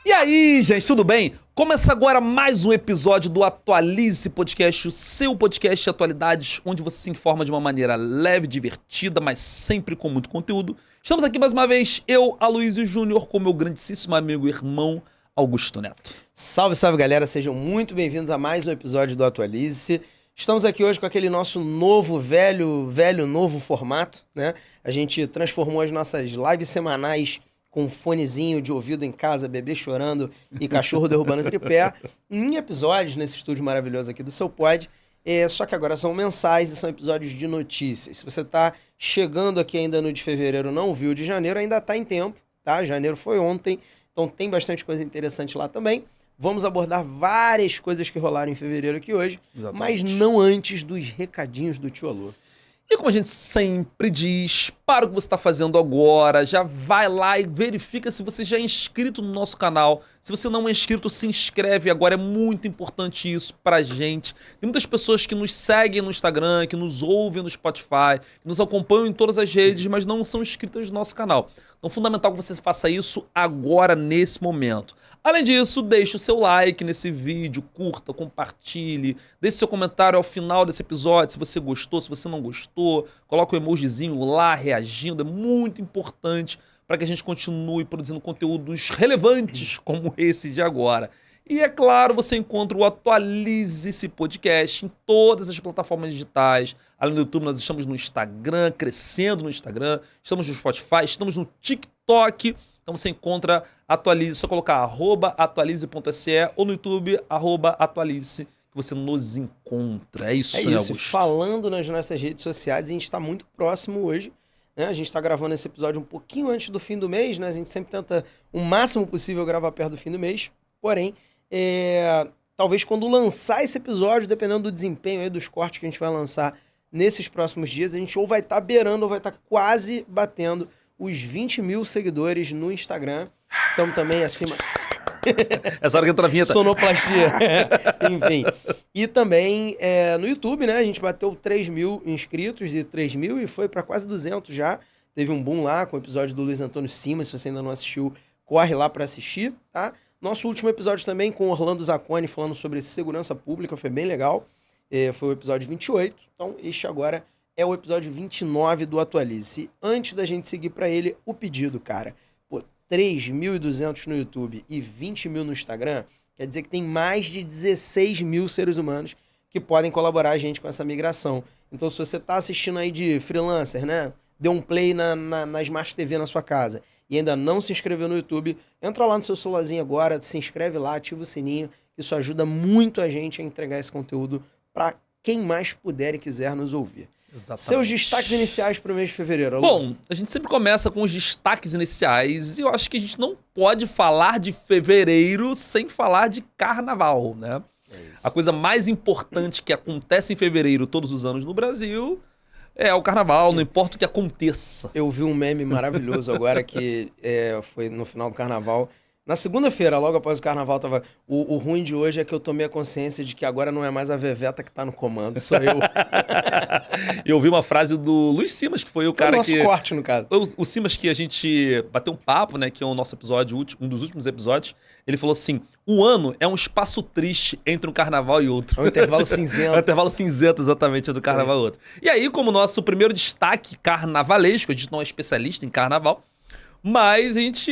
E aí, gente, tudo bem? Começa agora mais um episódio do Atualize Podcast, o seu podcast de atualidades, onde você se informa de uma maneira leve, divertida, mas sempre com muito conteúdo. Estamos aqui mais uma vez, eu, Aloysio Júnior, com meu grandíssimo amigo e irmão Augusto Neto. Salve, salve, galera, sejam muito bem-vindos a mais um episódio do Atualize. Estamos aqui hoje com aquele nosso novo, novo formato, né? A gente transformou as nossas lives semanais com um fonezinho de ouvido em casa, bebê chorando e cachorro derrubando tripé, em episódios nesse estúdio maravilhoso aqui do Seu Pod. Só que agora são mensais e são episódios de notícias. Se você está chegando aqui ainda no de fevereiro, não viu o de janeiro, ainda está em tempo, tá? Janeiro foi ontem, então tem bastante coisa interessante lá também. Vamos abordar várias coisas que rolaram em fevereiro aqui hoje, Exatamente. mas não antes dos recadinhos do Tio Alô. E como a gente sempre diz, para o que você está fazendo agora, já vai lá e verifica se você já é inscrito no nosso canal. Se você não é inscrito, se inscreve agora, é muito importante isso pra gente. Tem muitas pessoas que nos seguem no Instagram, que nos ouvem no Spotify, que nos acompanham em todas as redes, mas não são inscritas no nosso canal. Então é fundamental que você faça isso agora, nesse momento. Além disso, deixe o seu like nesse vídeo, curta, compartilhe, deixe seu comentário ao final desse episódio, se você gostou, se você não gostou, coloca o emojizinho lá reagindo, é muito importante para que a gente continue produzindo conteúdos relevantes como esse de agora. E é claro, você encontra o Atualize esse podcast em todas as plataformas digitais. Além do YouTube, nós estamos no Instagram, crescendo no Instagram, estamos no Spotify, estamos no TikTok. Então você encontra Atualize, só colocar @atualize.se ou no YouTube @atualize, que você nos encontra. É isso, né, Augusto? Falando nas nossas redes sociais, a gente está muito próximo hoje, né? A gente está gravando esse episódio um pouquinho antes do fim do mês, né? A gente sempre tenta o máximo possível gravar perto do fim do mês, porém, talvez quando lançar esse episódio, dependendo do desempenho aí, dos cortes que a gente vai lançar nesses próximos dias, a gente ou vai estar beirando ou vai estar quase batendo os 20 mil seguidores no Instagram. Estamos também acima... Essa hora que entra a vinheta. Sonoplastia. Enfim. E também no YouTube, né? A gente bateu 3 mil inscritos de 3 mil e foi para quase 200 já. Teve um boom lá com o episódio do Luiz Antônio Simas. Se você ainda não assistiu, corre lá para assistir, tá? Nosso último episódio também com Orlando Zacconi falando sobre segurança pública. Foi bem legal. Foi o episódio 28. Então, este agora é o episódio 29 do Atualize. Antes da gente seguir para ele, o pedido, cara. 3.200 no YouTube e 20 mil no Instagram, quer dizer que tem mais de 16 mil seres humanos que podem colaborar a gente com essa migração. Então, se você está assistindo aí de freelancer, né? Deu um play na Smart TV na sua casa e ainda não se inscreveu no YouTube, entra lá no seu celularzinho agora, se inscreve lá, ativa o sininho, isso ajuda muito a gente a entregar esse conteúdo para quem mais puder e quiser nos ouvir. Exatamente. Seus destaques iniciais para o mês de fevereiro. Alô? Bom, a gente sempre começa com os destaques iniciais e eu acho que a gente não pode falar de fevereiro sem falar de carnaval, né? A coisa mais importante que acontece em fevereiro todos os anos no Brasil é o carnaval, não importa o que aconteça. Eu vi um meme maravilhoso agora que foi no final do carnaval. Na segunda-feira, logo após o carnaval, tava. O ruim de hoje é que eu tomei a consciência de que agora não é mais a Veveta que tá no comando, sou eu. Eu ouvi uma frase do Luiz Simas, que foi o cara nosso que... corte, no caso. O Simas, que a gente bateu um papo, né? Que é o nosso episódio, um dos últimos episódios. Ele falou assim: o ano é um espaço triste entre um carnaval e outro. É um intervalo cinzento. É um intervalo cinzento, exatamente, entre um carnaval e outro. E aí, como nosso primeiro destaque carnavalesco, a gente não é especialista em carnaval, mas a gente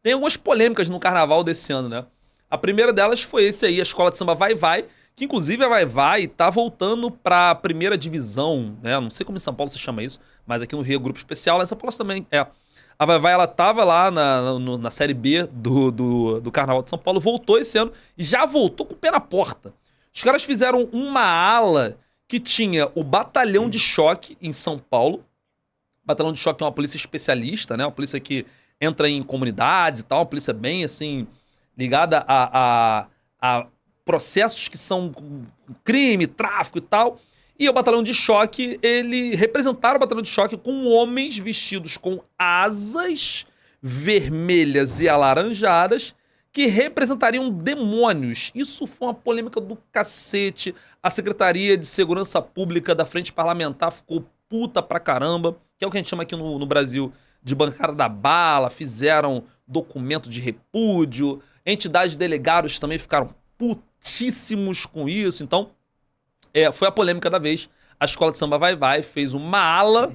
tem algumas polêmicas no carnaval desse ano, né? A primeira delas foi esse aí, a Escola de Samba Vai Vai, que inclusive a Vai Vai tá voltando pra primeira divisão, né? Não sei como em São Paulo se chama isso, mas aqui no Rio é grupo especial, lá em São Paulo também é. A Vai Vai, ela tava lá na Série B do Carnaval de São Paulo, voltou esse ano e já voltou com o pé na porta. Os caras fizeram uma ala que tinha o Batalhão de Choque em São Paulo. Batalhão de Choque é uma polícia especialista, né? Uma polícia que entra em comunidades e tal, uma polícia bem, assim, ligada a processos que são crime, tráfico e tal. E o Batalhão de Choque, ele representaram o Batalhão de Choque com homens vestidos com asas vermelhas e alaranjadas que representariam demônios. Isso foi uma polêmica do cacete. A Secretaria de Segurança Pública da Frente Parlamentar ficou puta pra caramba, que é o que a gente chama aqui no Brasil de bancada da bala, fizeram documento de repúdio, entidades delegados também ficaram putíssimos com isso. Então, foi a polêmica da vez. A escola de samba Vai fez uma ala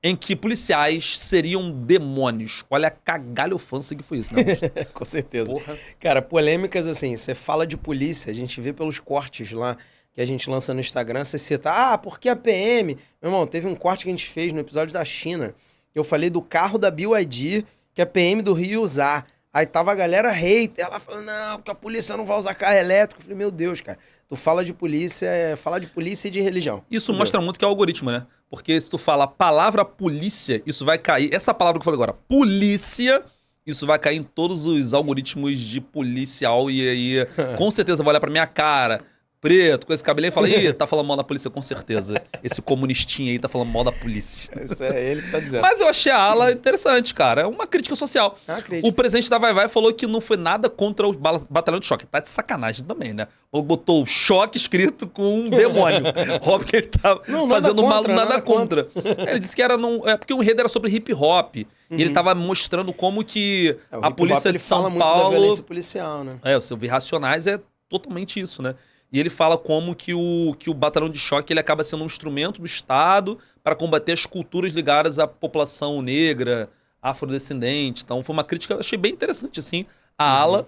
em que policiais seriam demônios. Olha a cagalhofança que foi isso, né? Com certeza. Porra. Cara, polêmicas assim, você fala de polícia, a gente vê pelos cortes lá que a gente lança no Instagram, você cita, porque a PM... Meu irmão, teve um corte que a gente fez no episódio da China, eu falei do carro da BYD que a PM do Rio ia usar. Aí tava a galera hater, ela falou, não, porque a polícia não vai usar carro elétrico. Eu falei, meu Deus, cara, tu fala de polícia, falar de polícia e de religião. Isso mostra muito que é o algoritmo, né? Porque se tu fala a palavra polícia, isso vai cair. Essa palavra que eu falei agora, polícia, isso vai cair em todos os algoritmos de policial. E aí, com certeza, vai olhar pra minha cara, preto, com esse cabelinho e fala, ih, tá falando mal da polícia, com certeza. Esse comunistinha aí tá falando mal da polícia. Isso é ele que tá dizendo. Mas eu achei a ala interessante, cara. É uma crítica social. Crítica. O presidente da Vai falou que não foi nada contra o batalhão de choque. Tá de sacanagem também, né? Botou choque escrito com um demônio. Óbvio que ele tá fazendo nada contra. Ele disse que era porque o enredo era sobre hip hop. E ele tava mostrando como que a polícia de São Paulo... fala muito da violência policial, né? O seu Racionais é totalmente isso, né? E ele fala como que o batalhão de choque ele acaba sendo um instrumento do Estado para combater as culturas ligadas à população negra, afrodescendente. Então foi uma crítica, eu achei bem interessante, assim, a ala.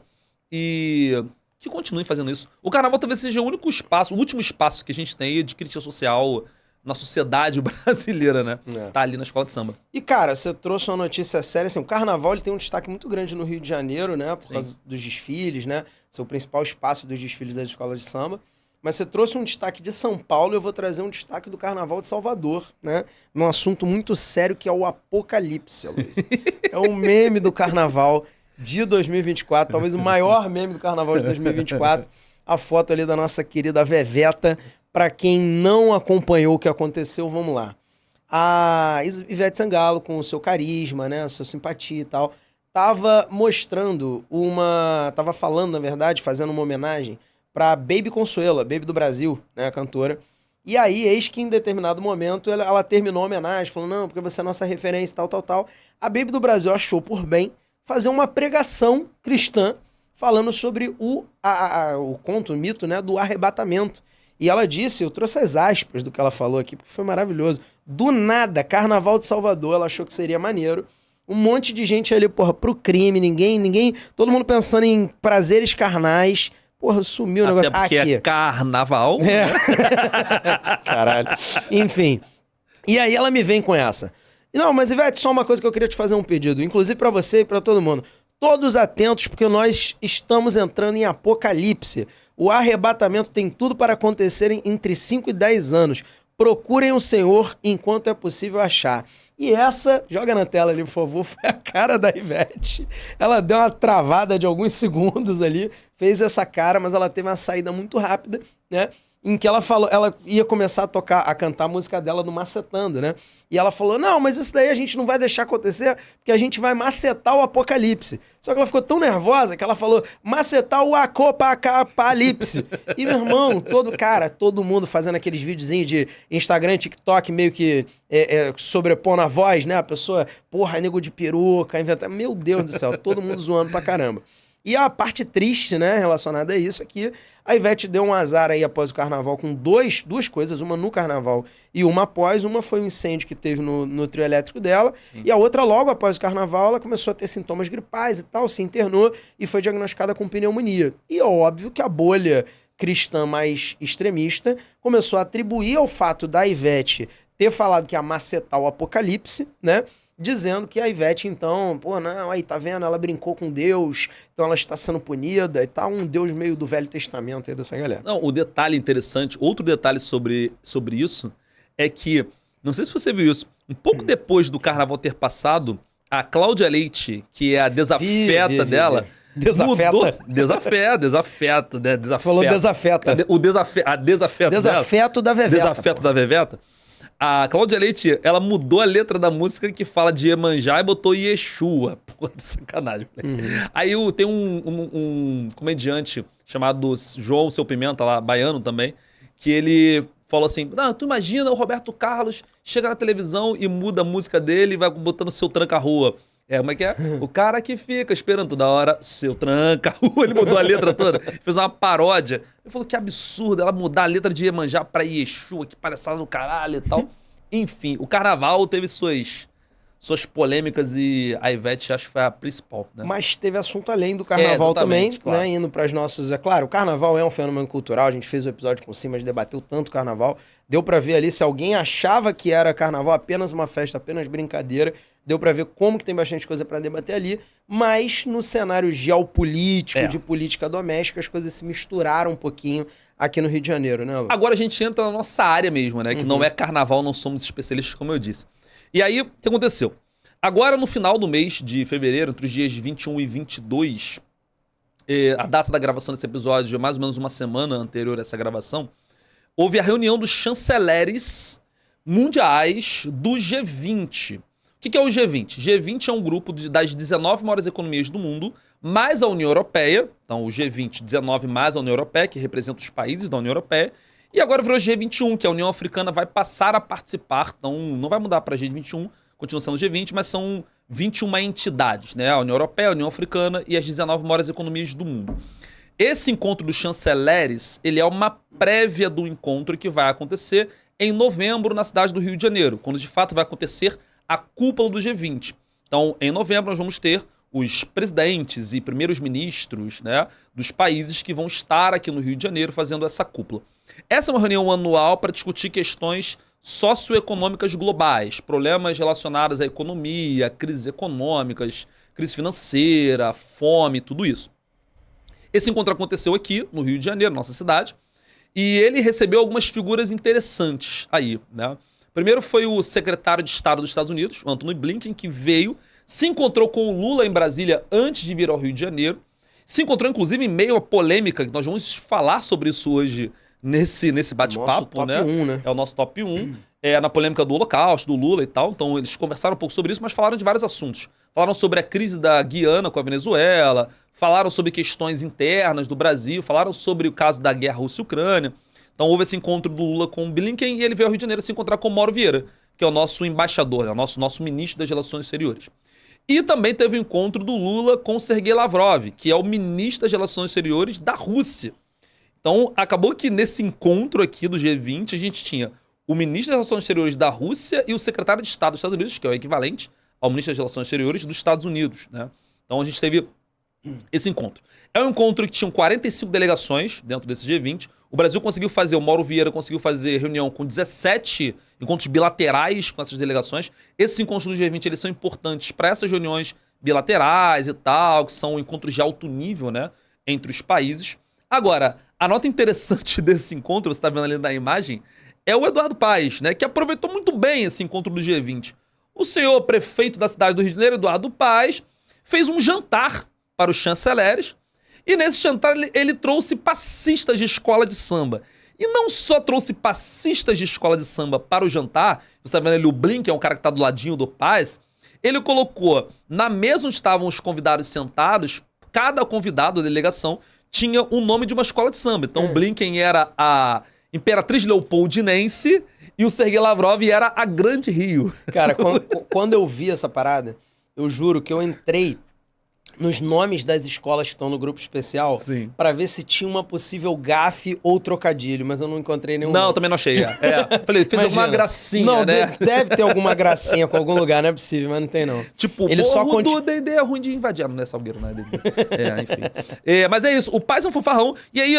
E que continue fazendo isso. O carnaval talvez seja o único espaço, o último espaço que a gente tem de crítica social na sociedade brasileira, né? Tá ali na escola de samba. E, cara, você trouxe uma notícia séria, assim, o carnaval ele tem um destaque muito grande no Rio de Janeiro, né? Por causa dos desfiles, né? Esse é o principal espaço dos desfiles das escolas de samba. Mas você trouxe um destaque de São Paulo e eu vou trazer um destaque do Carnaval de Salvador, né? Num assunto muito sério que é o apocalipse, Luiz. É o meme do Carnaval de 2024, talvez o maior meme do Carnaval de 2024. A foto ali da nossa querida Veveta. Para quem não acompanhou o que aconteceu, vamos lá. A Ivete Sangalo, com o seu carisma, né, a sua simpatia e tal, tava falando, na verdade, fazendo uma homenagem para Baby Consuelo, a Baby do Brasil, né, a cantora. E aí, eis que em determinado momento, ela terminou a homenagem, falou, não, porque você é nossa referência, tal. A Baby do Brasil achou por bem fazer uma pregação cristã falando sobre o conto, o mito, né, do arrebatamento. E ela disse, eu trouxe as aspas do que ela falou aqui, porque foi maravilhoso. Do nada, Carnaval de Salvador, ela achou que seria maneiro. Um monte de gente ali, pro crime, ninguém, todo mundo pensando em prazeres carnais. Sumiu o negócio. Até porque aqui. É carnaval. Caralho. Enfim. E aí ela me vem com essa. Não, mas Ivete, só uma coisa que eu queria te fazer um pedido, inclusive pra você e pra todo mundo. Todos atentos, porque nós estamos entrando em apocalipse. O arrebatamento tem tudo para acontecer entre 5 e 10 anos. Procurem o Senhor enquanto é possível achar. E essa, joga na tela ali, por favor, foi a cara da Ivete. Ela deu uma travada de alguns segundos ali, fez essa cara, mas ela teve uma saída muito rápida, né? Em que ela falou, ela ia começar a cantar a música dela do Macetando, né? E ela falou, não, mas isso daí a gente não vai deixar acontecer, porque a gente vai macetar o apocalipse. Só que ela ficou tão nervosa que ela falou, macetar o acopacapalipse. E, meu irmão, todo mundo fazendo aqueles videozinhos de Instagram, TikTok, meio que sobrepondo a voz, né? A pessoa, nego de peruca, inventa. Meu Deus do céu, todo mundo zoando pra caramba. E a parte triste, né, relacionada a isso, é que a Ivete deu um azar aí após o carnaval com duas coisas, uma no carnaval e uma após. Uma foi um incêndio que teve no trio elétrico dela. Sim. E a outra, logo após o carnaval, ela começou a ter sintomas gripais e tal, se internou e foi diagnosticada com pneumonia. E é óbvio que a bolha cristã mais extremista começou a atribuir ao fato da Ivete ter falado que ia macetar o apocalipse, né? Dizendo que a Ivete, então, aí tá vendo, ela brincou com Deus, então ela está sendo punida e tal, um Deus meio do Velho Testamento aí dessa galera. Não, o detalhe interessante, outro detalhe sobre isso, é que, não sei se você viu isso, um pouco depois do carnaval ter passado, a Cláudia Leite, que é a desafeta dela... Desafeta? Mudou, desafeta, né? Você falou desafeta. A desafeta Desafeto dela. Da Veveta. Desafeto da Veveta. A Cláudia Leite, ela mudou a letra da música que fala de Iemanjá e botou Yeshua. Pô, de sacanagem. Aí tem um comediante chamado João Seu Pimenta, lá, baiano também, que ele falou assim, não, tu imagina o Roberto Carlos chega na televisão e muda a música dele e vai botando Seu Tranca-Rua. Como é que é? O cara que fica esperando toda hora, seu tranca. Ele mudou a letra toda. Fez uma paródia. Ele falou que absurdo ela mudar a letra de Iemanjá pra Yeshua, que palhaçada do caralho e tal. Enfim, o carnaval teve suas polêmicas e a Ivete acho que foi a principal, né? Mas teve assunto além do carnaval também, claro. né? Indo para as nossas... É claro, o carnaval é um fenômeno cultural, a gente fez o episódio com o Simas, debateu tanto o carnaval, deu para ver ali se alguém achava que era carnaval apenas uma festa, apenas brincadeira, deu para ver como que tem bastante coisa para debater ali, mas no cenário geopolítico, de política doméstica, as coisas se misturaram um pouquinho aqui no Rio de Janeiro, né, Lu? Agora a gente entra na nossa área mesmo, né? Que não é carnaval, não somos especialistas, como eu disse. E aí, o que aconteceu? Agora, no final do mês de fevereiro, entre os dias 21 e 22, a data da gravação desse episódio é mais ou menos uma semana anterior a essa gravação, houve a reunião dos chanceleres mundiais do G20. O que é o G20? G20 é um grupo das 19 maiores economias do mundo, mais a União Europeia. Então, o G20, 19 mais a União Europeia, que representa os países da União Europeia. E agora virou G21, que a União Africana vai passar a participar. Então, não vai mudar para G21, continua sendo G20, mas são 21 entidades, né? A União Europeia, a União Africana e as 19 maiores economias do mundo. Esse encontro dos chanceleres, ele é uma prévia do encontro que vai acontecer em novembro na cidade do Rio de Janeiro, quando de fato vai acontecer a cúpula do G20. Então, em novembro, nós vamos ter os presidentes e primeiros ministros, né, dos países que vão estar aqui no Rio de Janeiro fazendo essa cúpula. Essa é uma reunião anual para discutir questões socioeconômicas globais, problemas relacionados à economia, crises econômicas, crise financeira, fome, tudo isso. Esse encontro aconteceu aqui no Rio de Janeiro, nossa cidade, e ele recebeu algumas figuras interessantes aí, né? Primeiro foi o secretário de Estado dos Estados Unidos, o Antony Blinken, que veio, se encontrou com o Lula em Brasília antes de vir ao Rio de Janeiro, se encontrou inclusive em meio à polêmica, que nós vamos falar sobre isso hoje nesse bate-papo, né? Top 1, né? É o nosso top 1, na polêmica do Holocausto, do Lula e tal, então eles conversaram um pouco sobre isso, mas falaram de vários assuntos. Falaram sobre a crise da Guiana com a Venezuela, falaram sobre questões internas do Brasil, falaram sobre o caso da guerra Rússia-Ucrânia. Então houve esse encontro do Lula com o Blinken e ele veio ao Rio de Janeiro se encontrar com o Mauro Vieira, que é o nosso embaixador, né? o nosso ministro das Relações Exteriores. E também teve o encontro do Lula com o Sergei Lavrov, que é o ministro das Relações Exteriores da Rússia. Então acabou que nesse encontro aqui do G20 a gente tinha o ministro das Relações Exteriores da Rússia e o secretário de Estado dos Estados Unidos, que é o equivalente ao ministro das Relações Exteriores dos Estados Unidos, né? Então a gente teve esse encontro. É um encontro que tinham 45 delegações dentro desse G20. O Brasil conseguiu fazer, o Mauro Vieira conseguiu fazer reunião com 17 encontros bilaterais com essas delegações. Esses encontros do G20 eles são importantes para essas reuniões bilaterais e tal, que são encontros de alto nível, né, entre os países. Agora, a nota interessante desse encontro, você está vendo ali na imagem, é o Eduardo Paes, né, que aproveitou muito bem esse encontro do G20. O senhor prefeito da cidade do Rio de Janeiro, Eduardo Paes, fez um jantar para os chanceleres, e nesse jantar ele trouxe passistas de escola de samba. E não só trouxe passistas de escola de samba para o jantar, você tá vendo ali o Blinken, é um cara que tá do ladinho do Paes, ele colocou na mesa onde estavam os convidados sentados, cada convidado da delegação tinha o nome de uma escola de samba. Então o Blinken era a Imperatriz Leopoldinense e o Sergei Lavrov era a Grande Rio. Cara, quando eu vi essa parada, eu juro que eu entrei nos nomes das escolas que estão no grupo especial para ver se tinha uma possível gafe ou trocadilho, mas eu não encontrei nenhum. Não, também não achei. Falei, fez alguma gracinha, não, né? Deve ter alguma gracinha com algum lugar, não é possível, mas não tem não. Tipo, ele só do D&D é ruim de invadir, não é Salgueiro, não é D&D. Enfim. Mas é isso, o Paes é um fanfarrão, e aí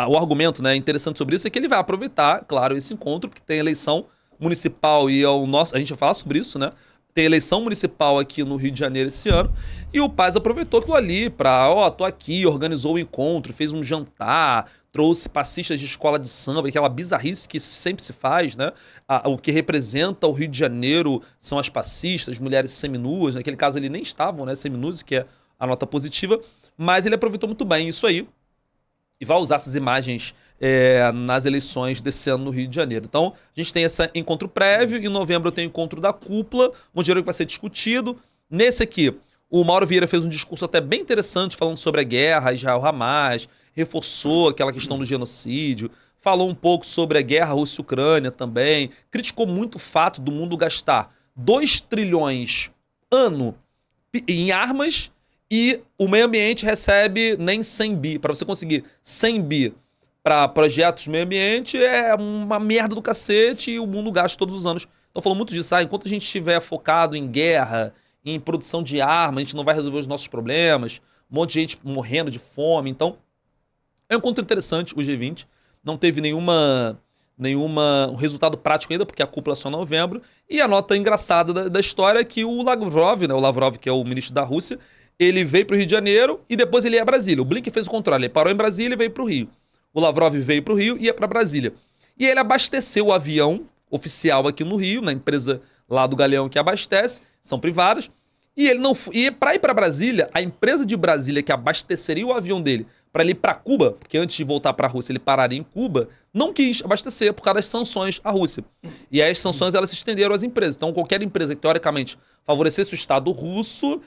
o argumento, né, interessante sobre isso é que ele vai aproveitar, claro, esse encontro, porque tem eleição municipal e a gente vai falar sobre isso, né? Tem eleição municipal aqui no Rio de Janeiro esse ano, e o Paes aproveitou aquilo ali pra, tô aqui, organizou o encontro, fez um jantar, trouxe passistas de escola de samba, aquela bizarrice que sempre se faz, né? O que representa o Rio de Janeiro são as passistas, mulheres seminuas, naquele caso ele nem estavam, né, seminuas, que é a nota positiva, mas ele aproveitou muito bem isso aí, e vai usar essas imagens nas eleições desse ano no Rio de Janeiro. Então, a gente tem esse encontro prévio, em novembro tem o encontro da cúpula, onde que vai ser discutido. Nesse aqui, o Mauro Vieira fez um discurso até bem interessante, falando sobre a guerra, Israel-Hamas, reforçou aquela questão do genocídio, falou um pouco sobre a guerra Rússia-Ucrânia também, criticou muito o fato do mundo gastar 2 trilhões ano em armas e o meio ambiente recebe nem 100 bi. Para você conseguir 100 bi para projetos do meio ambiente é uma merda do cacete e o mundo gasta todos os anos. Então falando muito disso, enquanto a gente estiver focado em guerra, em produção de arma, a gente não vai resolver os nossos problemas, um monte de gente morrendo de fome. Então é um encontro interessante o G20, não teve nenhum resultado prático ainda, porque a cúpula é só em novembro. E a nota engraçada da história é que o Lavrov, né, o Lavrov, que é o ministro da Rússia, ele veio para o Rio de Janeiro e depois ele ia a Brasília. O Blink fez o contrário, ele parou em Brasília e veio para o Rio. O Lavrov veio para o Rio e ia para Brasília. E ele abasteceu o avião oficial aqui no Rio, na empresa lá do Galeão que abastece, são privadas. E ele não e para ir para Brasília, a empresa de Brasília que abasteceria o avião dele para ele ir para Cuba, porque antes de voltar para a Rússia ele pararia em Cuba, não quis abastecer por causa das sanções à Rússia. E aí as sanções elas se estenderam às empresas. Então qualquer empresa que teoricamente favorecesse o Estado russo,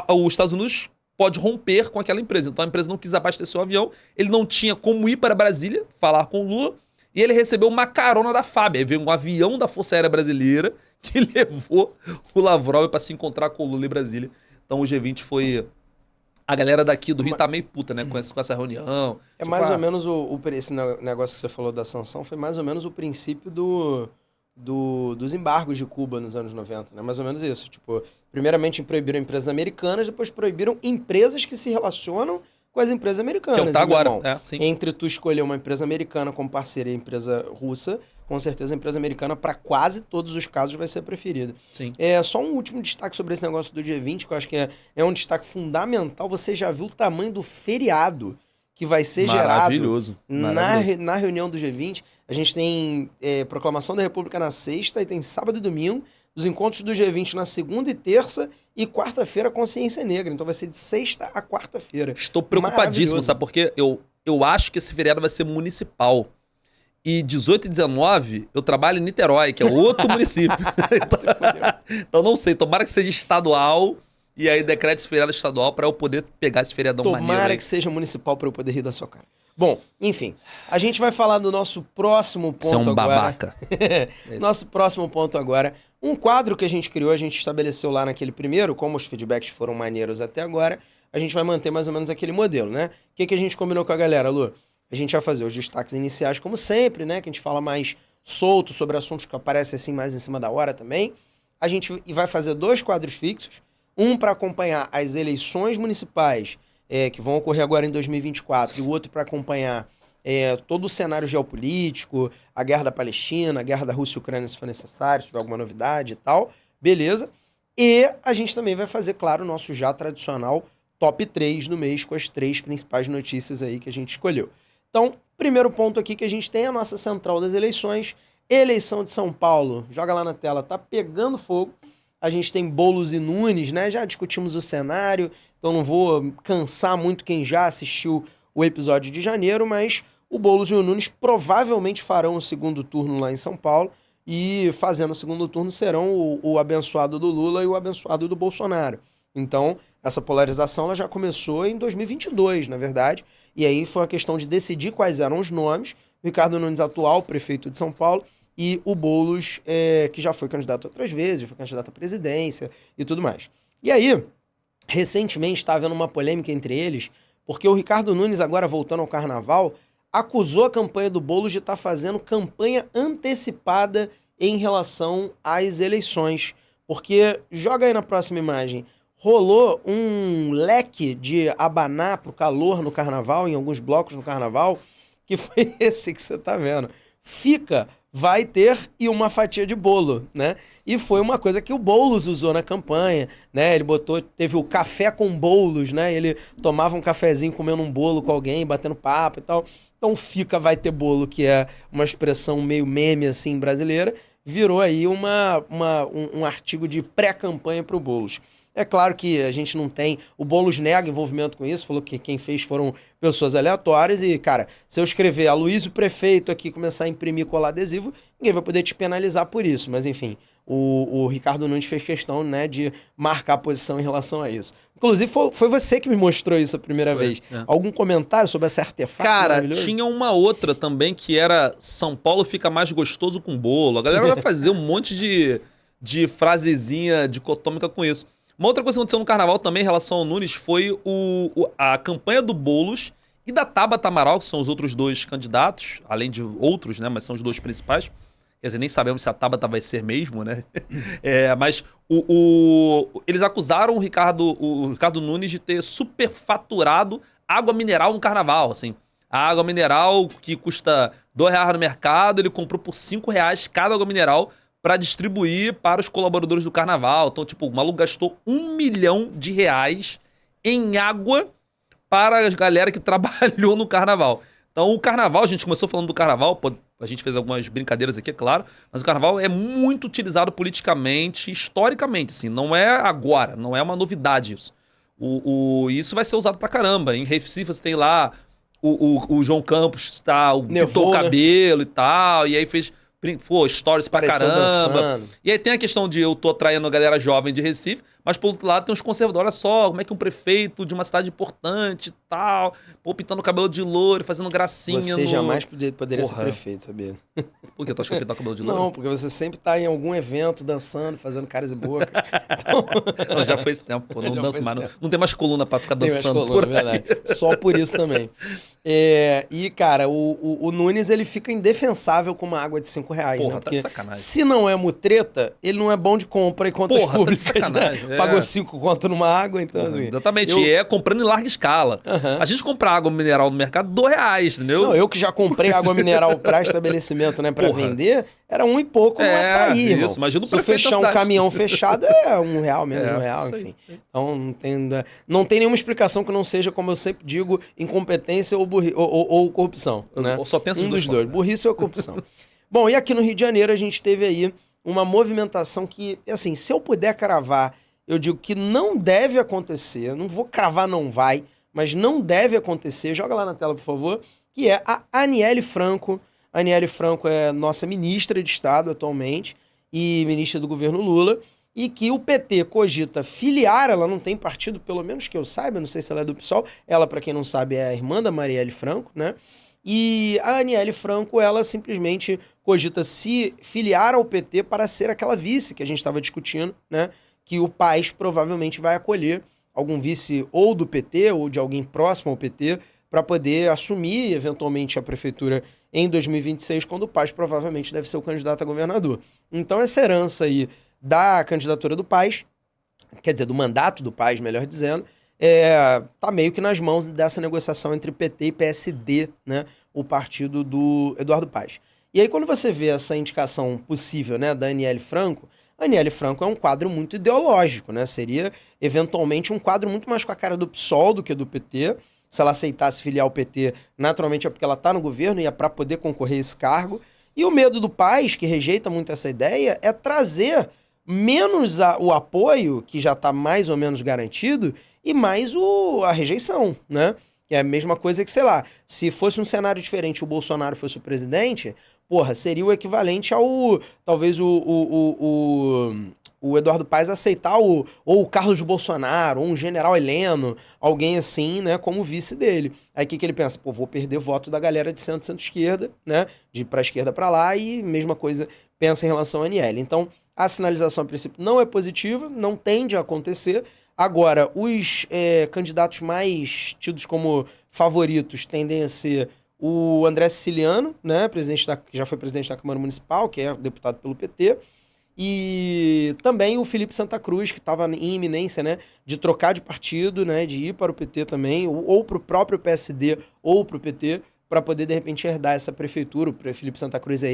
os Estados Unidos pode romper com aquela empresa. Então a empresa não quis abastecer o avião, ele não tinha como ir para Brasília, falar com o Lula, e ele recebeu uma carona da FAB. Aí veio um avião da Força Aérea Brasileira que levou o Lavrov para se encontrar com o Lula em Brasília. Então o G20 foi... A galera daqui do Rio tá meio puta, né, com essa reunião. É tipo, mais ou menos esse negócio que você falou da sanção, foi mais ou menos o princípio dos embargos de Cuba nos anos 90, né? Mais ou menos isso. Tipo, primeiramente proibiram empresas americanas, depois proibiram empresas que se relacionam com as empresas americanas. Que é o que tá agora. Sim. Entre tu escolher uma empresa americana como parceira e a empresa russa, com certeza a empresa americana, para quase todos os casos, vai ser a preferida. Sim. Só um último destaque sobre esse negócio do G20, que eu acho que é um destaque fundamental. Você já viu o tamanho do feriado que vai ser Maravilhoso. gerado na reunião do G20? A gente tem proclamação da República na sexta e tem sábado e domingo, os encontros do G20 na segunda e terça e quarta-feira consciência negra. Então vai ser de sexta a quarta-feira. Estou preocupadíssimo, sabe? Porque eu acho que esse feriado vai ser municipal. E 18 e 19, eu trabalho em Niterói, que é outro município. Então não sei, tomara que seja estadual e aí decrete esse feriado estadual para eu poder pegar esse feriadão maneiro. Tomara que seja municipal para eu poder rir da sua cara. Bom, enfim, a gente vai falar do nosso próximo ponto agora. Você é um babaca. Nosso próximo ponto agora. Um quadro que a gente criou, a gente estabeleceu lá naquele primeiro, como os feedbacks foram maneiros até agora, a gente vai manter mais ou menos aquele modelo, né? O que a gente combinou com a galera, Lu? A gente vai fazer os destaques iniciais, como sempre, né? Que a gente fala mais solto sobre assuntos que aparecem assim mais em cima da hora também. A gente vai fazer 2 quadros fixos. Um para acompanhar as eleições municipais que vão ocorrer agora em 2024 e o outro para acompanhar todo o cenário geopolítico, a guerra da Palestina, a guerra da Rússia e Ucrânia, se for necessário, se tiver alguma novidade e tal. Beleza. E a gente também vai fazer, claro, o nosso já tradicional top 3 no mês com as 3 principais notícias aí que a gente escolheu. Então, primeiro ponto aqui que a gente tem é a nossa central das eleições. Eleição de São Paulo, joga lá na tela, tá pegando fogo. A gente tem Boulos e Nunes, né? Já discutimos o cenário, então não vou cansar muito quem já assistiu o episódio de janeiro, mas o Boulos e o Nunes provavelmente farão o segundo turno lá em São Paulo e fazendo o segundo turno serão o abençoado do Lula e o abençoado do Bolsonaro. Então, essa polarização ela já começou em 2022, na verdade, e aí foi a questão de decidir quais eram os nomes. O Ricardo Nunes, atual prefeito de São Paulo, e o Boulos, que já foi candidato outras vezes, já foi candidato à presidência e tudo mais. E aí, recentemente está havendo uma polêmica entre eles, porque o Ricardo Nunes, agora voltando ao carnaval, acusou a campanha do Boulos de estar fazendo campanha antecipada em relação às eleições. Porque, joga aí na próxima imagem, rolou um leque de abanar pro calor no carnaval, em alguns blocos no carnaval, que foi esse que você tá vendo. Vai ter e uma fatia de bolo, né? E foi uma coisa que o Boulos usou na campanha, né? Ele teve o café com bolos, né? Ele tomava um cafezinho comendo um bolo com alguém, batendo papo e tal. Então vai ter bolo, que é uma expressão meio meme, assim, brasileira, virou aí um artigo de pré-campanha pro Boulos. É claro que a gente não tem... O Boulos nega envolvimento com isso, falou que quem fez foram pessoas aleatórias e, cara, se eu escrever Aloysio Prefeito aqui, começar a imprimir, colar adesivo, ninguém vai poder te penalizar por isso. Mas, enfim, o Ricardo Nunes fez questão, né, de marcar a posição em relação a isso. Inclusive, foi você que me mostrou isso a primeira vez. Algum comentário sobre esse artefato? Cara, tinha uma outra também que era São Paulo fica mais gostoso com bolo. A galera vai fazer um monte de de frasezinha dicotômica com isso. Uma outra coisa que aconteceu no carnaval também em relação ao Nunes foi a campanha do Boulos e da Tabata Amaral, que são os outros dois candidatos, além de outros, né? Mas são os dois principais. Quer dizer, nem sabemos se a Tabata vai ser mesmo, né? Mas eles acusaram o Ricardo Nunes de ter superfaturado água mineral no carnaval, assim. A água mineral que custa R$2 no mercado, ele comprou por R$5 cada água mineral para distribuir para os colaboradores do carnaval. Então, tipo, o maluco gastou R$1 milhão em água para a galera que trabalhou no carnaval. Então, o carnaval, a gente começou falando do carnaval, a gente fez algumas brincadeiras aqui, é claro, mas o carnaval é muito utilizado politicamente, historicamente, assim, não é agora, não é uma novidade isso. Isso vai ser usado pra caramba. Em Recife você tem lá o João Campos, pintou o cabelo, né? E tal, e aí fez stories pra caramba. Dançando. E aí tem a questão de eu tô atraindo a galera jovem de Recife, mas por outro lado tem uns conservadores, olha só, como é que um prefeito de uma cidade importante e tal, pintando o cabelo de louro, fazendo gracinha. Você jamais poderia ser prefeito, sabia? Por que tu acha que eu pintar o cabelo de louro? Não, porque você sempre tá em algum evento dançando, fazendo caras e bocas. Então... Não, já foi esse tempo, pô, não danço mais. Não tem mais coluna pra ficar dançando. Tem mais coluna, verdade. Só por isso também. E, cara, o Nunes, ele fica indefensável com uma água de R$5. Porra, né? tá de sacanagem. Se não é mutreta, ele não é bom de compra e contas públicas. Tá de sacanagem. Né? Pagou 5 conto numa água, então... Porra, exatamente, e é comprando em larga escala. A gente compra água mineral no mercado R$2, entendeu? Não, eu que já comprei água mineral pra estabelecimento, né, pra vender, era R$1 e pouco no açaí, irmão. Imagina o Se fechar um caminhão fechado, é R$1, menos R$1, enfim. Então, não tem nenhuma explicação que não seja, como eu sempre digo, incompetência ou corrupção, né? Eu só penso um dos dois, burrice ou corrupção. Bom, e aqui no Rio de Janeiro a gente teve aí uma movimentação que, assim, se eu puder cravar, eu digo que não deve acontecer, não vou cravar não vai, mas não deve acontecer, joga lá na tela, por favor, que é a Aniele Franco. A Aniele Franco é nossa ministra de Estado atualmente e ministra do governo Lula, e que o PT cogita filiar, ela não tem partido, pelo menos que eu saiba, não sei se ela é do PSOL, ela, para quem não sabe, é a irmã da Marielle Franco, né? E a Aniele Franco, ela simplesmente cogita se filiar ao PT para ser aquela vice que a gente estava discutindo, né? Que o Paes provavelmente vai acolher algum vice ou do PT ou de alguém próximo ao PT para poder assumir eventualmente a prefeitura em 2026, quando o Paes provavelmente deve ser o candidato a governador. Então essa herança aí da candidatura do Paes, quer dizer, do mandato do Paes, melhor dizendo, tá meio que nas mãos dessa negociação entre PT e PSD, né, o partido do Eduardo Paes. E aí quando você vê essa indicação possível, né, da Aniele Franco, a Aniele Franco é um quadro muito ideológico, né, seria eventualmente um quadro muito mais com a cara do PSOL do que do PT. Se ela aceitasse filiar ao PT, naturalmente é porque ela está no governo e é para poder concorrer a esse cargo. E o medo do Paes, que rejeita muito essa ideia, é trazer menos o apoio, que já está mais ou menos garantido, e mais a rejeição, né? Que é a mesma coisa que, sei lá, se fosse um cenário diferente, o Bolsonaro fosse o presidente, porra, seria o equivalente ao, talvez, o Eduardo Paes aceitar ou o Carlos Bolsonaro, ou um general Heleno, alguém assim, né, como vice dele. Aí o que ele pensa? Pô, vou perder voto da galera de centro-esquerda, né, de pra esquerda pra lá, e mesma coisa pensa em relação a Aniele. Então, a sinalização, a princípio, não é positiva, não tende a acontecer. Agora, os candidatos mais tidos como favoritos tendem a ser o André Siciliano, né, que já foi presidente da Câmara Municipal, que é deputado pelo PT, e também o Felipe Santa Cruz, que estava em iminência, né, de trocar de partido, né, de ir para o PT também, ou para o próprio PSD, ou para o PT, para poder, de repente, herdar essa prefeitura. O Felipe Santa Cruz é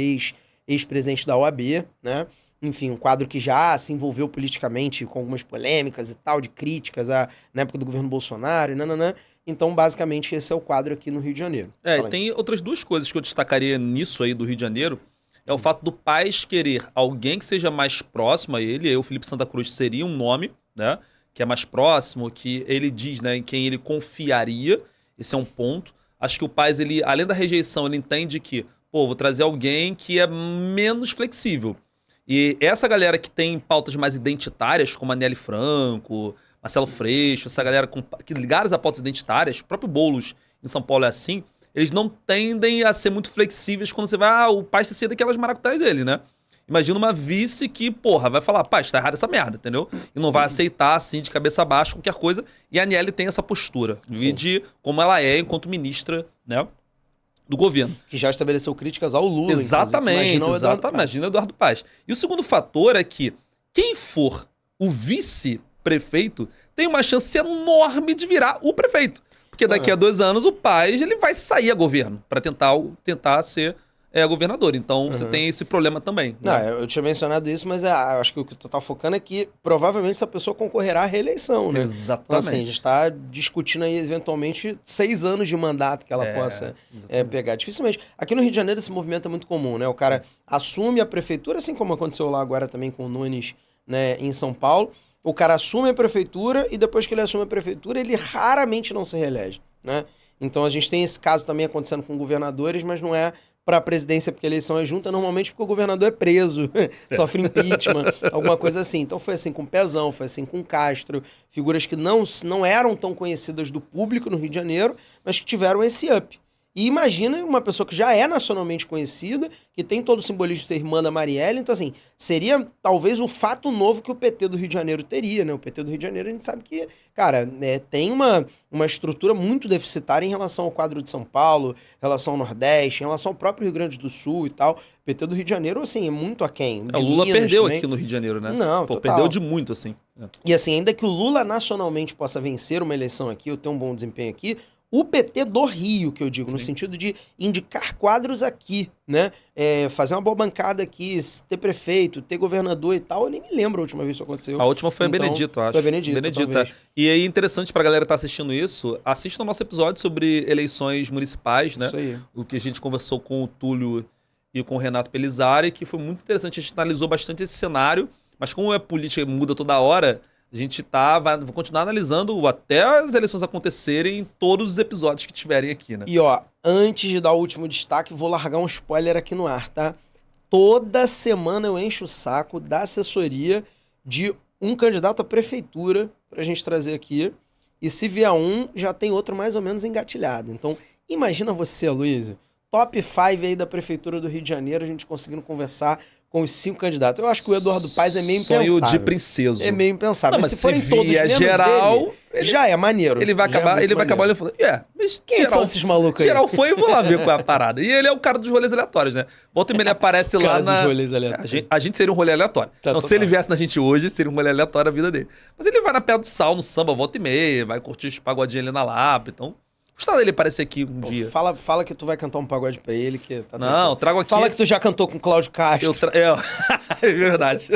ex-presidente da OAB, né? Enfim, um quadro que já se envolveu politicamente com algumas polêmicas e tal, de críticas na época do governo Bolsonaro, nananã. Então, basicamente, esse é o quadro aqui no Rio de Janeiro. Tem outras duas coisas que eu destacaria nisso aí do Rio de Janeiro. É o fato do Paes querer alguém que seja mais próximo a ele, aí o Felipe Santa Cruz seria um nome, né, que é mais próximo, que ele diz, né, em quem ele confiaria. Esse é um ponto. Acho que o Paes, ele, além da rejeição, ele entende que, pô, vou trazer alguém que é menos flexível. E essa galera que tem pautas mais identitárias, como a Aniele Franco, Marcelo Freixo, essa galera que ligadas a pautas identitárias, o próprio Boulos em São Paulo é assim, eles não tendem a ser muito flexíveis quando você vai, o Paes se daquelas maracutaias dele, né? Imagina uma vice que, porra, vai falar, pá, está errado essa merda, entendeu? E não vai aceitar, assim, de cabeça baixa qualquer coisa. E a Aniele tem essa postura, de como ela é enquanto ministra, né, do governo. Que já estabeleceu críticas ao Lula, Exatamente, imagina o Eduardo Paes. E o segundo fator é que quem for o vice-prefeito tem uma chance enorme de virar o prefeito. Porque daqui a 2 anos o Paes ele vai sair a governo para tentar ser governador. Então você tem esse problema também. Não, Né? eu tinha mencionado isso, mas acho que o que tu tá focando é que provavelmente essa pessoa concorrerá à reeleição, né? Exatamente. Então, assim, a gente está discutindo aí, eventualmente, 6 anos de mandato que ela possa pegar. Dificilmente. Aqui no Rio de Janeiro esse movimento é muito comum, né? O cara assume a prefeitura, assim como aconteceu lá agora também com o Nunes, né, em São Paulo. O cara assume a prefeitura e depois que ele assume a prefeitura, ele raramente não se reelege, né? Então a gente tem esse caso também acontecendo com governadores, mas não é para a presidência porque a eleição é junta, normalmente porque o governador é preso, sofre impeachment, alguma coisa assim. Então foi assim com Pezão, foi assim com Castro, figuras que não eram tão conhecidas do público no Rio de Janeiro, mas que tiveram esse up. E imagina uma pessoa que já é nacionalmente conhecida, que tem todo o simbolismo de ser irmã da Marielle, então assim, seria talvez o fato novo que o PT do Rio de Janeiro teria, né? O PT do Rio de Janeiro a gente sabe que, cara, tem uma estrutura muito deficitária em relação ao quadro de São Paulo, em relação ao Nordeste, em relação ao próprio Rio Grande do Sul e tal. O PT do Rio de Janeiro, assim, é muito aquém. O Lula perdeu também. Aqui no Rio de Janeiro, né? Não, pô, total. perdeu de muito, assim. E assim, ainda que o Lula nacionalmente possa vencer uma eleição aqui, ou ter um bom desempenho aqui, o PT do Rio, que eu digo, no sentido de indicar quadros aqui, né? Fazer uma boa bancada aqui, ter prefeito, ter governador e tal, eu nem me lembro a última vez que isso aconteceu. A última foi a Benedito, acho. Foi a Benedito, é. E aí, interessante pra galera que tá assistindo isso, assista o nosso episódio sobre eleições municipais, né? Isso aí. O que a gente conversou com o Túlio e com o Renato Pelizari, que foi muito interessante, a gente analisou bastante esse cenário, mas como a política muda toda hora, a gente vai continuar analisando até as eleições acontecerem em todos os episódios que tiverem aqui, né? E ó, antes de dar o último destaque, vou largar um spoiler aqui no ar, tá? Toda semana eu encho o saco da assessoria de um candidato à prefeitura pra gente trazer aqui. E se vier um, já tem outro mais ou menos engatilhado. Então, imagina você, Luísio, top 5 aí da prefeitura do Rio de Janeiro, a gente conseguindo conversar com os 5 candidatos. Eu acho que o Eduardo Paes é meio impensável. Sonho de princeso. É meio impensável. Não, mas se forem todos menos geral, ele, já é maneiro. Ele vai acabar olhando e falando, mas quem são esses malucos aí? Geral foi, eu vou lá ver qual é a parada. E ele é o cara dos rolês aleatórios, né? Volta e meia ele aparece lá dos rolês aleatórios. A gente seria um rolê aleatório. Tá, então, se ele viesse na gente hoje, seria um rolê aleatório a vida dele. Mas ele vai na Pedra do Sal, no samba, volta e meia, vai curtir os pagodinhos ali na Lapa, então... Gostava dele aparecer aqui um dia. Fala que tu vai cantar um pagode pra ele, que tá Não, trago aqui... Fala que tu já cantou com o Cláudio Castro. É verdade.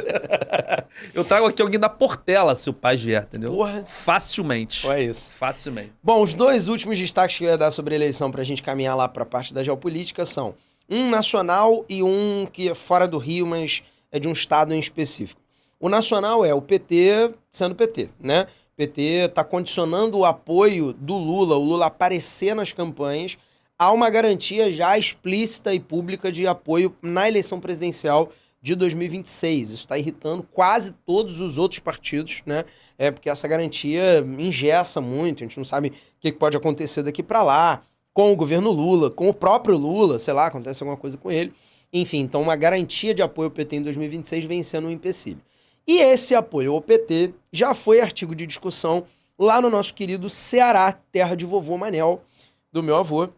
Eu trago aqui alguém da Portela, se o Paes vier, entendeu? Porra. Facilmente. É isso. Facilmente. Bom, os 2 últimos destaques que eu ia dar sobre a eleição pra gente caminhar lá pra parte da geopolítica são um nacional e um que é fora do Rio, mas é de um estado em específico. O nacional é o PT sendo PT, né? O PT está condicionando o apoio do Lula, o Lula aparecer nas campanhas, a uma garantia já explícita e pública de apoio na eleição presidencial de 2026. Isso está irritando quase todos os outros partidos, né? Porque essa garantia engessa muito, a gente não sabe o que pode acontecer daqui para lá, com o governo Lula, com o próprio Lula, sei lá, acontece alguma coisa com ele. Enfim, então uma garantia de apoio ao PT em 2026 vem sendo um empecilho. E esse apoio ao PT já foi artigo de discussão lá no nosso querido Ceará, terra de vovô Manel, do meu avô,